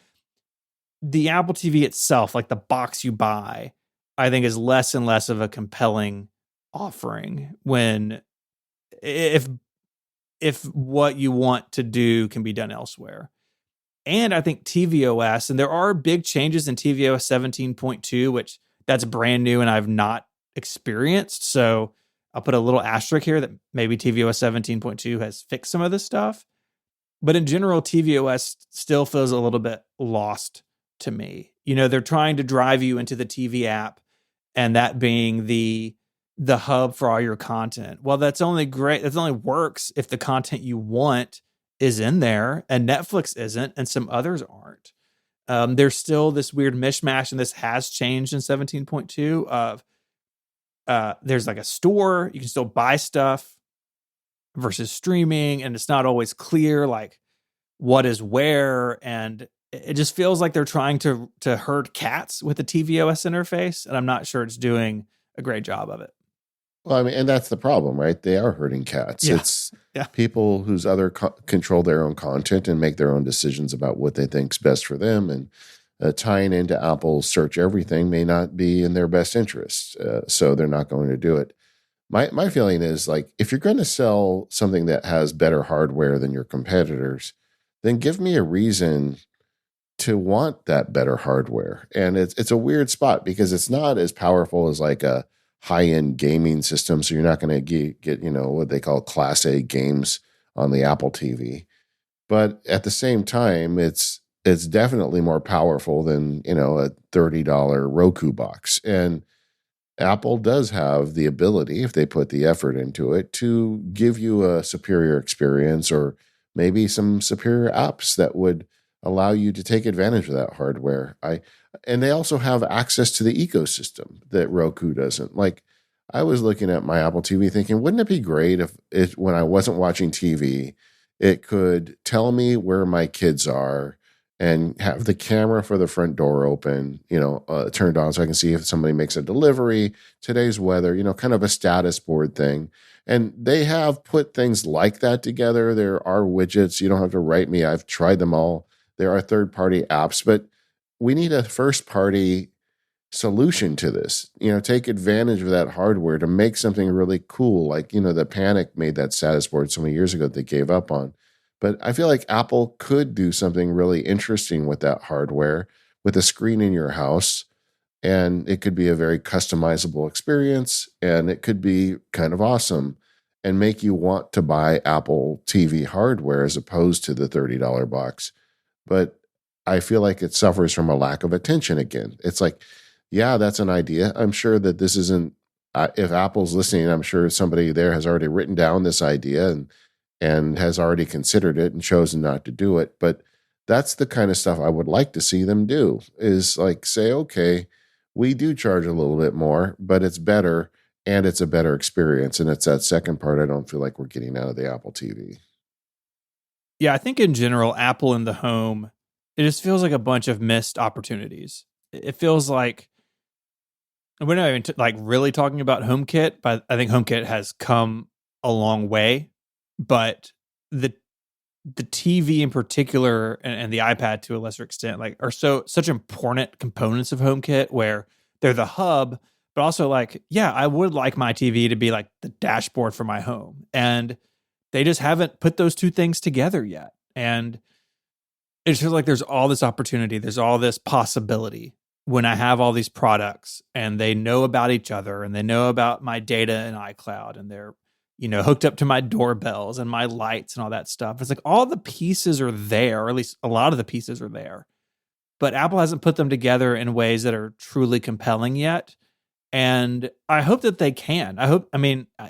the Apple TV itself, like the box you buy, I think is less and less of a compelling offering if what you want to do can be done elsewhere. And I think tvOS, and there are big changes in tvOS 17.2, which that's brand new and I've not experienced. So I'll put a little asterisk here that maybe tvOS 17.2 has fixed some of this stuff. But in general, tvOS still feels a little bit lost to me. They're trying to drive you into the TV app and that being the hub for all your content. Well, that's only great. That only works if the content you want is in there and Netflix isn't and some others aren't. There's still this weird mishmash, and this has changed in 17.2 of there's like a store, you can still buy stuff versus streaming, and it's not always clear like what is where, and it just feels like they're trying to herd cats with the tvOS interface, and I'm not sure it's doing a great job of it. Well, I mean, and that's the problem, right? They are herding cats. Yeah. It's people whose other control their own content and make their own decisions about what they think's best for them, and tying into Apple's search everything may not be in their best interest. So they're not going to do it. My feeling is like, if you're going to sell something that has better hardware than your competitors, then give me a reason to want that better hardware. And it's a weird spot because it's not as powerful as like a high-end gaming system. So you're not going to get, what they call Class A games on the Apple TV. But at the same time, it's definitely more powerful than, a $30 Roku box. And Apple does have the ability, if they put the effort into it, to give you a superior experience or maybe some superior apps that would allow you to take advantage of that hardware. And they also have access to the ecosystem that Roku doesn't. Like, I was looking at my Apple TV thinking, wouldn't it be great if when I wasn't watching TV, it could tell me where my kids are and have the camera for the front door open, turned on so I can see if somebody makes a delivery, today's weather, kind of a status board thing. And they have put things like that together. There are widgets. You don't have to write me. I've tried them all. There are third-party apps, but we need a first-party solution to this. Take advantage of that hardware to make something really cool. Like, the Panic made that status board so many years ago that they gave up on. But I feel like Apple could do something really interesting with that hardware, with a screen in your house, and it could be a very customizable experience, and it could be kind of awesome and make you want to buy Apple TV hardware as opposed to the $30 box. But I feel like it suffers from a lack of attention again. It's like, yeah, that's an idea. I'm sure that this isn't, if Apple's listening, I'm sure somebody there has already written down this idea and has already considered it and chosen not to do it. But that's the kind of stuff I would like to see them do, is like say, okay, we do charge a little bit more, but it's better and it's a better experience. And it's that second part I don't feel like we're getting out of the Apple TV. Yeah, I think in general, Apple in the home, it just feels like a bunch of missed opportunities. It feels like we're not even really talking about HomeKit, but I think HomeKit has come a long way. But the TV in particular and the iPad to a lesser extent, are such important components of HomeKit where they're the hub, but also I would like my TV to be like the dashboard for my home. And they just haven't put those two things together yet. And it feels like there's all this opportunity, there's all this possibility when I have all these products and they know about each other and they know about my data in iCloud and they're hooked up to my doorbells and my lights and all that stuff. It's like all the pieces are there, or at least a lot of the pieces are there. But Apple hasn't put them together in ways that are truly compelling yet. And I hope that they can.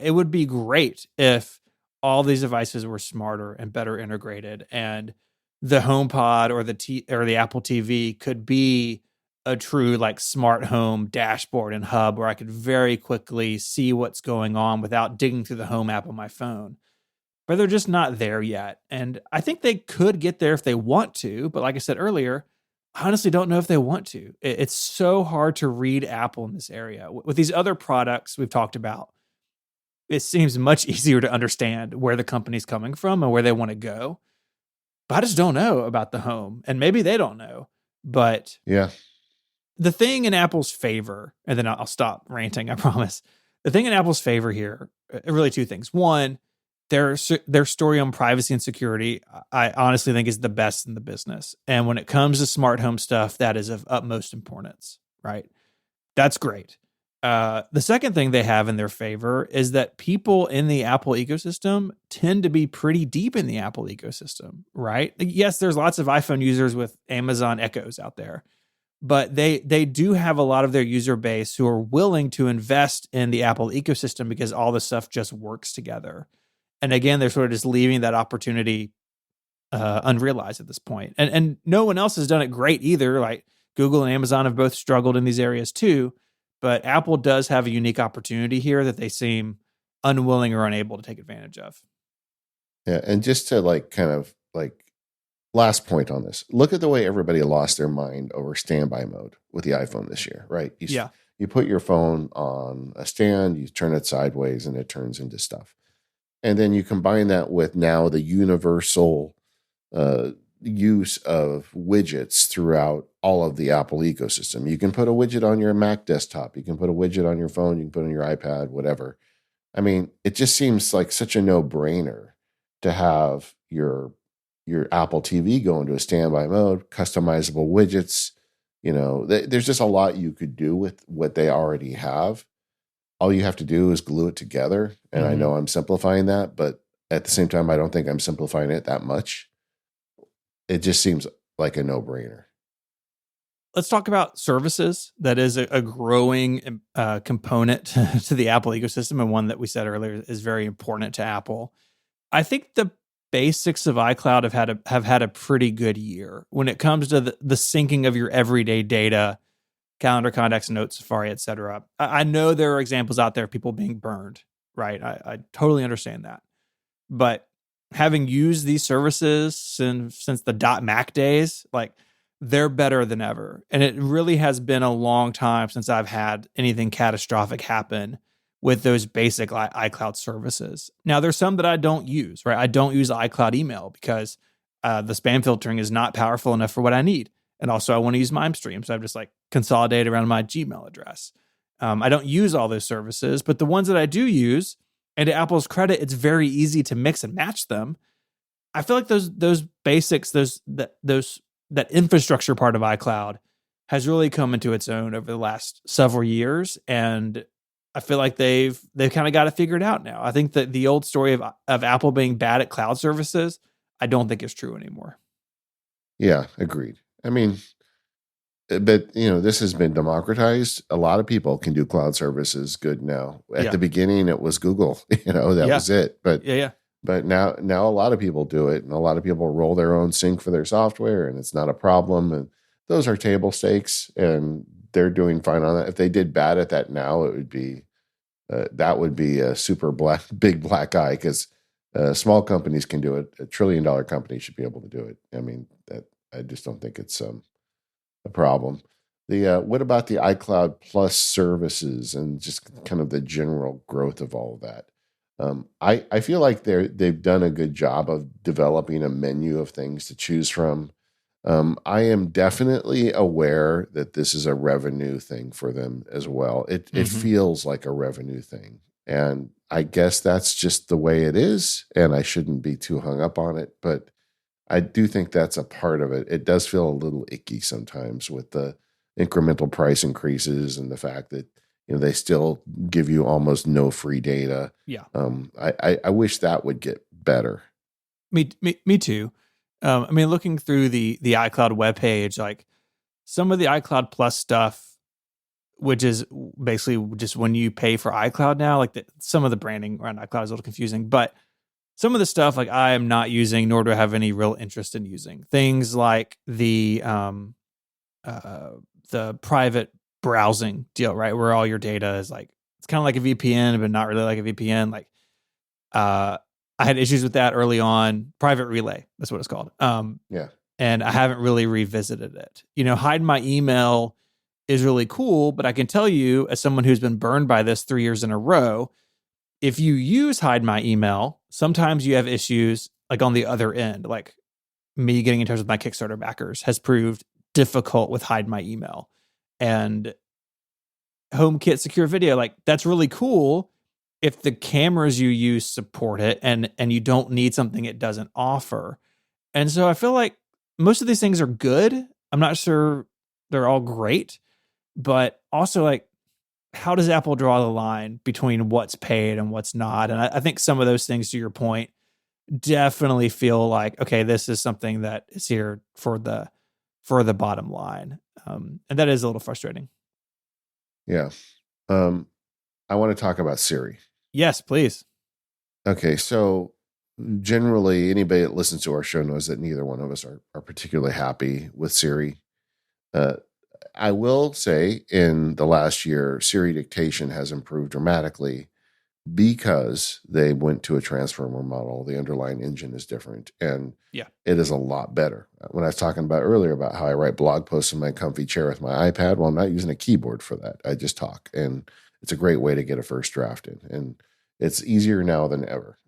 It would be great if all these devices were smarter and better integrated, and the HomePod or the Apple TV could be a true smart home dashboard and hub where I could very quickly see what's going on without digging through the home app on my phone. But they're just not there yet. And I think they could get there if they want to. But like I said earlier, I honestly don't know if they want to. It's so hard to read Apple in this area. With these other products we've talked about, it seems much easier to understand where the company's coming from and where they want to go. But I just don't know about the home. And maybe they don't know. But yeah. The thing in Apple's favor, and then I'll stop ranting, I promise. The thing in Apple's favor here, really two things. One, their story on privacy and security, I honestly think is the best in the business. And when it comes to smart home stuff, that is of utmost importance, right? That's great. The second thing they have in their favor is that people in the Apple ecosystem tend to be pretty deep in the Apple ecosystem, right? Yes, there's lots of iPhone users with Amazon Echoes out there. But they do have a lot of their user base who are willing to invest in the Apple ecosystem because all the stuff just works together. And again, they're sort of just leaving that opportunity unrealized at this point. And no one else has done it great either. Like Google and Amazon have both struggled in these areas too, but Apple does have a unique opportunity here that they seem unwilling or unable to take advantage of. Yeah, and just to kind of last point on this, look at the way everybody lost their mind over standby mode with the iPhone this year, right? Yeah. You put your phone on a stand, you turn it sideways, and it turns into stuff. And then you combine that with now the universal use of widgets throughout all of the Apple ecosystem. You can put a widget on your Mac desktop. You can put a widget on your phone. You can put it on your iPad, whatever. I mean, it just seems like such a no-brainer to have your Apple TV go into a standby mode, customizable widgets. There's just a lot you could do with what they already have. All you have to do is glue it together. And I know I'm simplifying that, but at the same time, I don't think I'm simplifying it that much. It just seems like a no-brainer. Let's talk about services. That is a growing component to the Apple ecosystem, and one that we said earlier is very important to Apple. I think the basics of iCloud have had a pretty good year when it comes to the syncing of your everyday data, calendar, contacts, notes, Safari, etc. I know there are examples out there of people being burned, right? I totally understand that. But having used these services since the .Mac days, they're better than ever. And it really has been a long time since I've had anything catastrophic happen with those basic iCloud services. Now, there's some that I don't use, right? I don't use iCloud email because the spam filtering is not powerful enough for what I need. And also I want to use MimeStream. So I've just consolidated around my Gmail address. I don't use all those services, but the ones that I do use, and to Apple's credit, it's very easy to mix and match them. I feel like those basics, that infrastructure part of iCloud has really come into its own over the last several years. And I feel like they've kind of got it figured out now. I think that the old story of Apple being bad at cloud services, I don't think is true anymore. Yeah, agreed. I mean, but this has been democratized. A lot of people can do cloud services good now. At the beginning, it was Google. That was it. But But now a lot of people do it, and a lot of people roll their own sync for their software, and it's not a problem. And those are table stakes, and they're doing fine on that. If they did bad at that now, it would be that would be a super big black eye, because small companies can do it. $1 trillion company should be able to do it. I mean, I just don't think it's a problem. What about the iCloud Plus services and just kind of the general growth of all of that? I feel like they've done a good job of developing a menu of things to choose from. I am definitely aware that this is a revenue thing for them as well. It feels like a revenue thing, and I guess that's just the way it is, and I shouldn't be too hung up on it. But I do think that's a part of it. It does feel a little icky sometimes with the incremental price increases and the fact that they still give you almost no free data. Yeah. I wish that would get better. Me too. I mean, looking through the iCloud webpage, some of the iCloud Plus stuff, which is basically just when you pay for iCloud now, some of the branding around iCloud is a little confusing, but some of the stuff I am not using, nor do I have any real interest in using. Things like the private browsing deal, right? Where all your data is it's kind of like a VPN, but not really like a VPN. I had issues with that early on. Private Relay, that's what it's called. Yeah. And I haven't really revisited it. Hide my email is really cool, but I can tell you, as someone who's been burned by this 3 years in a row, if you use Hide My Email, sometimes you have issues on the other end. Me getting in touch with my Kickstarter backers has proved difficult with Hide My Email. And HomeKit Secure Video, that's really cool if the cameras you use support it and you don't need something it doesn't offer. And so I feel like most of these things are good. I'm not sure they're all great, but also how does Apple draw the line between what's paid and what's not? And I think some of those things, to your point, definitely feel okay, this is something that is here for the bottom line. And that is a little frustrating. Yeah. I want to talk about Siri. Yes, please. Okay. So generally, anybody that listens to our show knows that neither one of us are particularly happy with Siri. Uh, I will say in the last year, Siri dictation has improved dramatically because they went to a transformer model. The underlying engine is different and it is a lot better. When I was talking about earlier about how I write blog posts in my comfy chair with my iPad, well, I'm not using a keyboard for that. I just talk, and it's a great way to get a first draft in, and it's easier now than ever.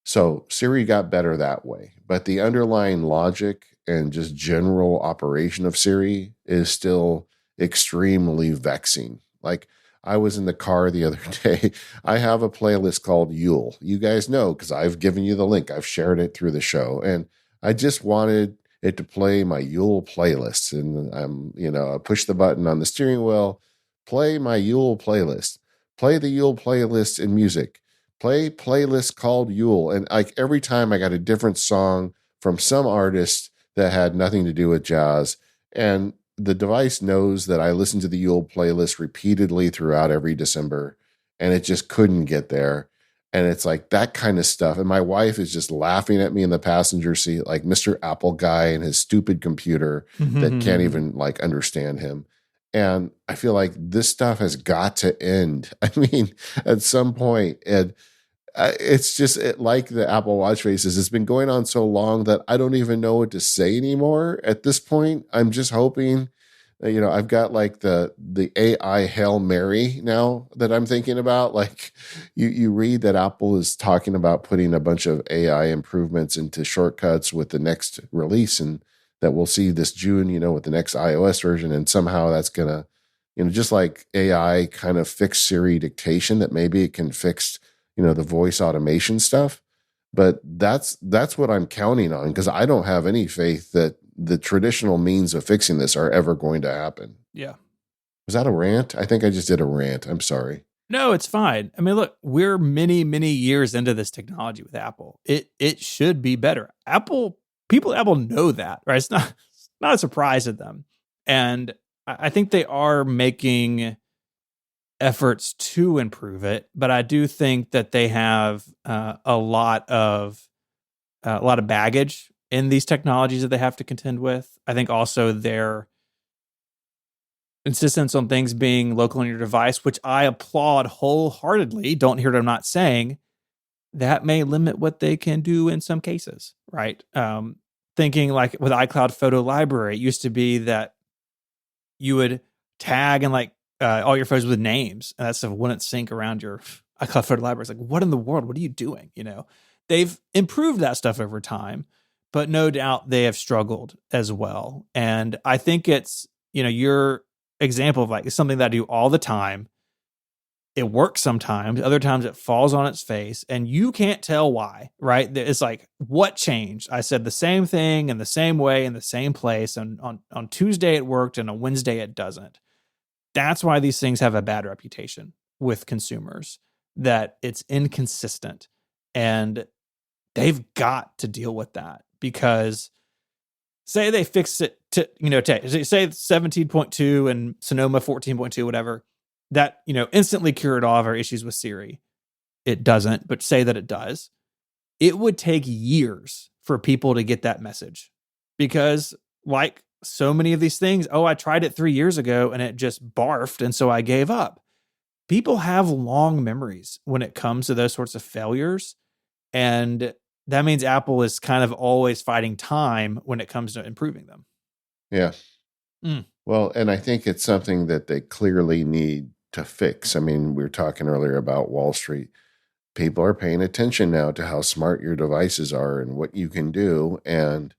So Siri got better that way, but the underlying logic and just general operation of Siri is still extremely vexing. Like, I was in the car the other day. I have a playlist called Yule. You guys know because I've given you the link. I've shared it through the show. And I just wanted it to play my Yule playlist. And I push the button on the steering wheel, play my Yule playlist, play the Yule playlist in music, play playlist called Yule. And like every time I got a different song from some artist that had nothing to do with jazz. And the device knows that I listen to the Yule playlist repeatedly throughout every December, and it just couldn't get there. And it's like that kind of stuff. And my wife is just laughing at me in the passenger seat, like Mr. Apple guy and his stupid computer that can't even like understand him. And I feel like this stuff has got to end. I mean, at some point, and it's just like the Apple Watch faces. It's been going on so long that I don't even know what to say anymore. At this point, I'm just hoping, I've got like the AI Hail Mary now that I'm thinking about. Like you read that Apple is talking about putting a bunch of AI improvements into shortcuts with the next release, and that we'll see this June, with the next iOS version. And somehow that's going to, just like AI kind of fix Siri dictation, that maybe it can fix the voice automation stuff. But that's what I'm counting on, because I don't have any faith that the traditional means of fixing this are ever going to happen. Yeah. Was that a rant? I think I just did a rant. I'm sorry. No, it's fine. I mean, look, we're many, many years into this technology with Apple. It should be better. People at Apple know that, right? It's not a surprise to them. And I think they are making efforts to improve it, but I do think that they have a lot of baggage in these technologies that they have to contend with. I think also their insistence on things being local on your device, which I applaud wholeheartedly. Don't hear what I'm not saying. That may limit what they can do in some cases, right? Thinking like with iCloud Photo Library, it used to be that you would tag and like all your photos with names, and that stuff wouldn't sync around your iCloud Photo Library. It's like, what in the world? What are you doing? They've improved that stuff over time, but no doubt they have struggled as well. And I think it's, your example of like, it's something that I do all the time. It works sometimes, other times it falls on its face, and you can't tell why, right? It's like, what changed? I said the same thing in the same way in the same place, and on Tuesday it worked, and on Wednesday it doesn't. That's why these things have a bad reputation with consumers, that it's inconsistent, and they've got to deal with that, because say they fix it to, say 17.2 and Sonoma 14.2, whatever, that, instantly cured all of our issues with Siri. It doesn't, but say that it does. It would take years for people to get that message, because like so many of these things, I tried it 3 years ago and it just barfed, and so I gave up. People have long memories when it comes to those sorts of failures, and that means Apple is kind of always fighting time when it comes to improving them. Yeah. Well, and I think it's something that they clearly need to fix. I mean, we were talking earlier about Wall Street. People are paying attention now to how smart your devices are and what you can do. And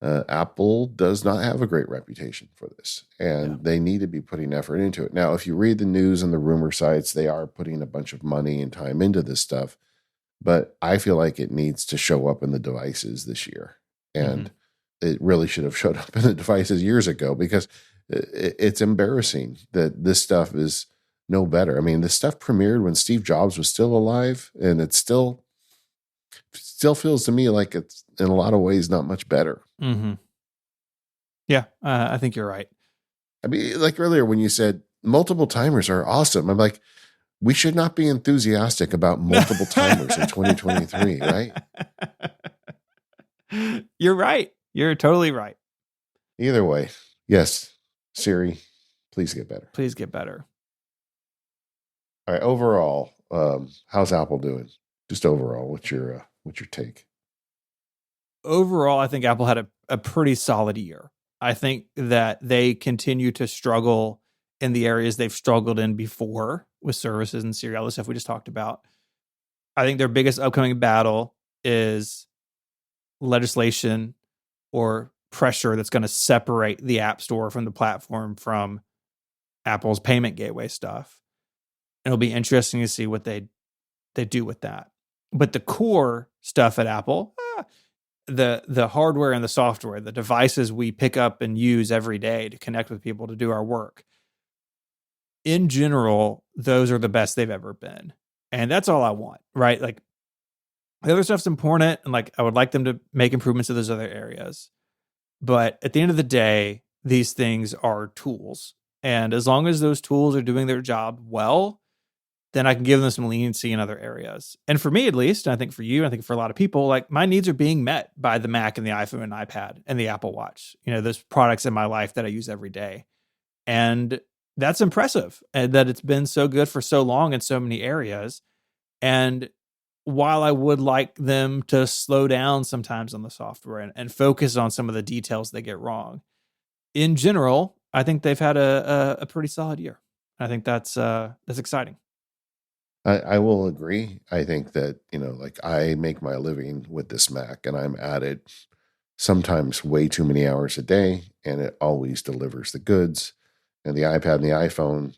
Apple does not have a great reputation for this, and they need to be putting effort into it. Now, if you read the news and the rumor sites, they are putting a bunch of money and time into this stuff, but I feel like it needs to show up in the devices this year. And it really should have showed up in the devices years ago, because it's embarrassing that this stuff is no better. I mean, this stuff premiered when Steve Jobs was still alive, and it still feels to me like it's in a lot of ways not much better. Yeah, I think you're right. I mean, like earlier when you said multiple timers are awesome, I'm like, we should not be enthusiastic about multiple timers in 2023, right? You're right. You're totally right. Either way, yes, Siri, please get better. Please get better. All right. Overall, how's Apple doing? Just overall, what's your take? Overall, I think Apple had a pretty solid year. I think that they continue to struggle in the areas they've struggled in before with services and Siri, all the stuff we just talked about. I think their biggest upcoming battle is legislation or pressure that's going to separate the App Store from the platform from Apple's payment gateway stuff. It'll be interesting to see what they do with that. But the core stuff at Apple, the hardware and the software, the devices we pick up and use every day to connect with people to do our work, in general, those are the best they've ever been. And that's all I want, right? Like, the other stuff's important, and like I would like them to make improvements to those other areas. But at the end of the day, these things are tools. And as long as those tools are doing their job well, then I can give them some leniency in other areas. And for me, at least, and I think for you, I think for a lot of people, like my needs are being met by the Mac and the iPhone and iPad and the Apple Watch. You know, those products in my life that I use every day. And that's impressive, and that it's been so good for so long in so many areas. And while I would like them to slow down sometimes on the software and focus on some of the details they get wrong, in general, I think they've had a pretty solid year. I think that's exciting. I will agree. I think that, like I make my living with this Mac and I'm at it sometimes way too many hours a day, and it always delivers the goods. And the iPad and the iPhone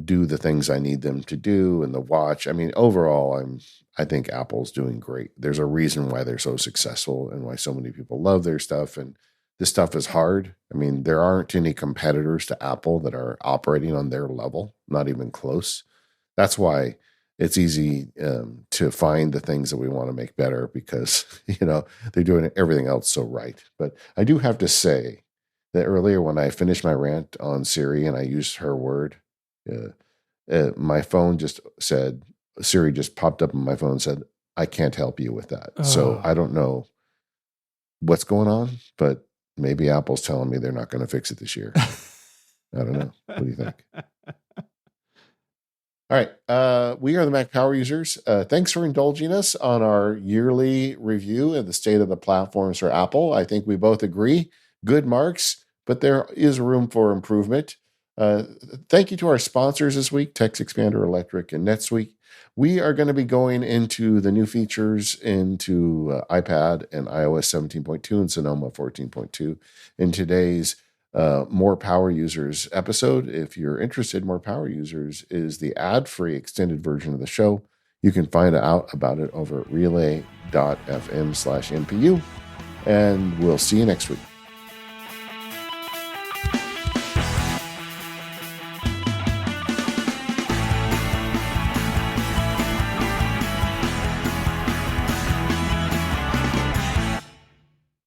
do the things I need them to do, and the watch. I mean, overall, I think Apple's doing great. There's a reason why they're so successful and why so many people love their stuff. And this stuff is hard. I mean, there aren't any competitors to Apple that are operating on their level, not even close. That's why it's easy to find the things that we want to make better, because, they're doing everything else so right. But I do have to say that earlier when I finished my rant on Siri and I used her word, my phone just said, Siri just popped up on my phone and said, I can't help you with that. Oh. So I don't know what's going on, but maybe Apple's telling me they're not going to fix it this year. I don't know. What do you think? All right. We are the Mac Power Users. Thanks for indulging us on our yearly review of the state of the platforms for Apple. I think we both agree. Good marks, but there is room for improvement. Thank you to our sponsors this week, TextExpander Electric and NetSuite. We are going to be going into the new features into iPad and iOS 17.2 and Sonoma 14.2 in today's More Power Users episode. If you're interested, More Power Users is the ad-free extended version of the show. You can find out about it over at relay.fm/MPU, and we'll see you next week.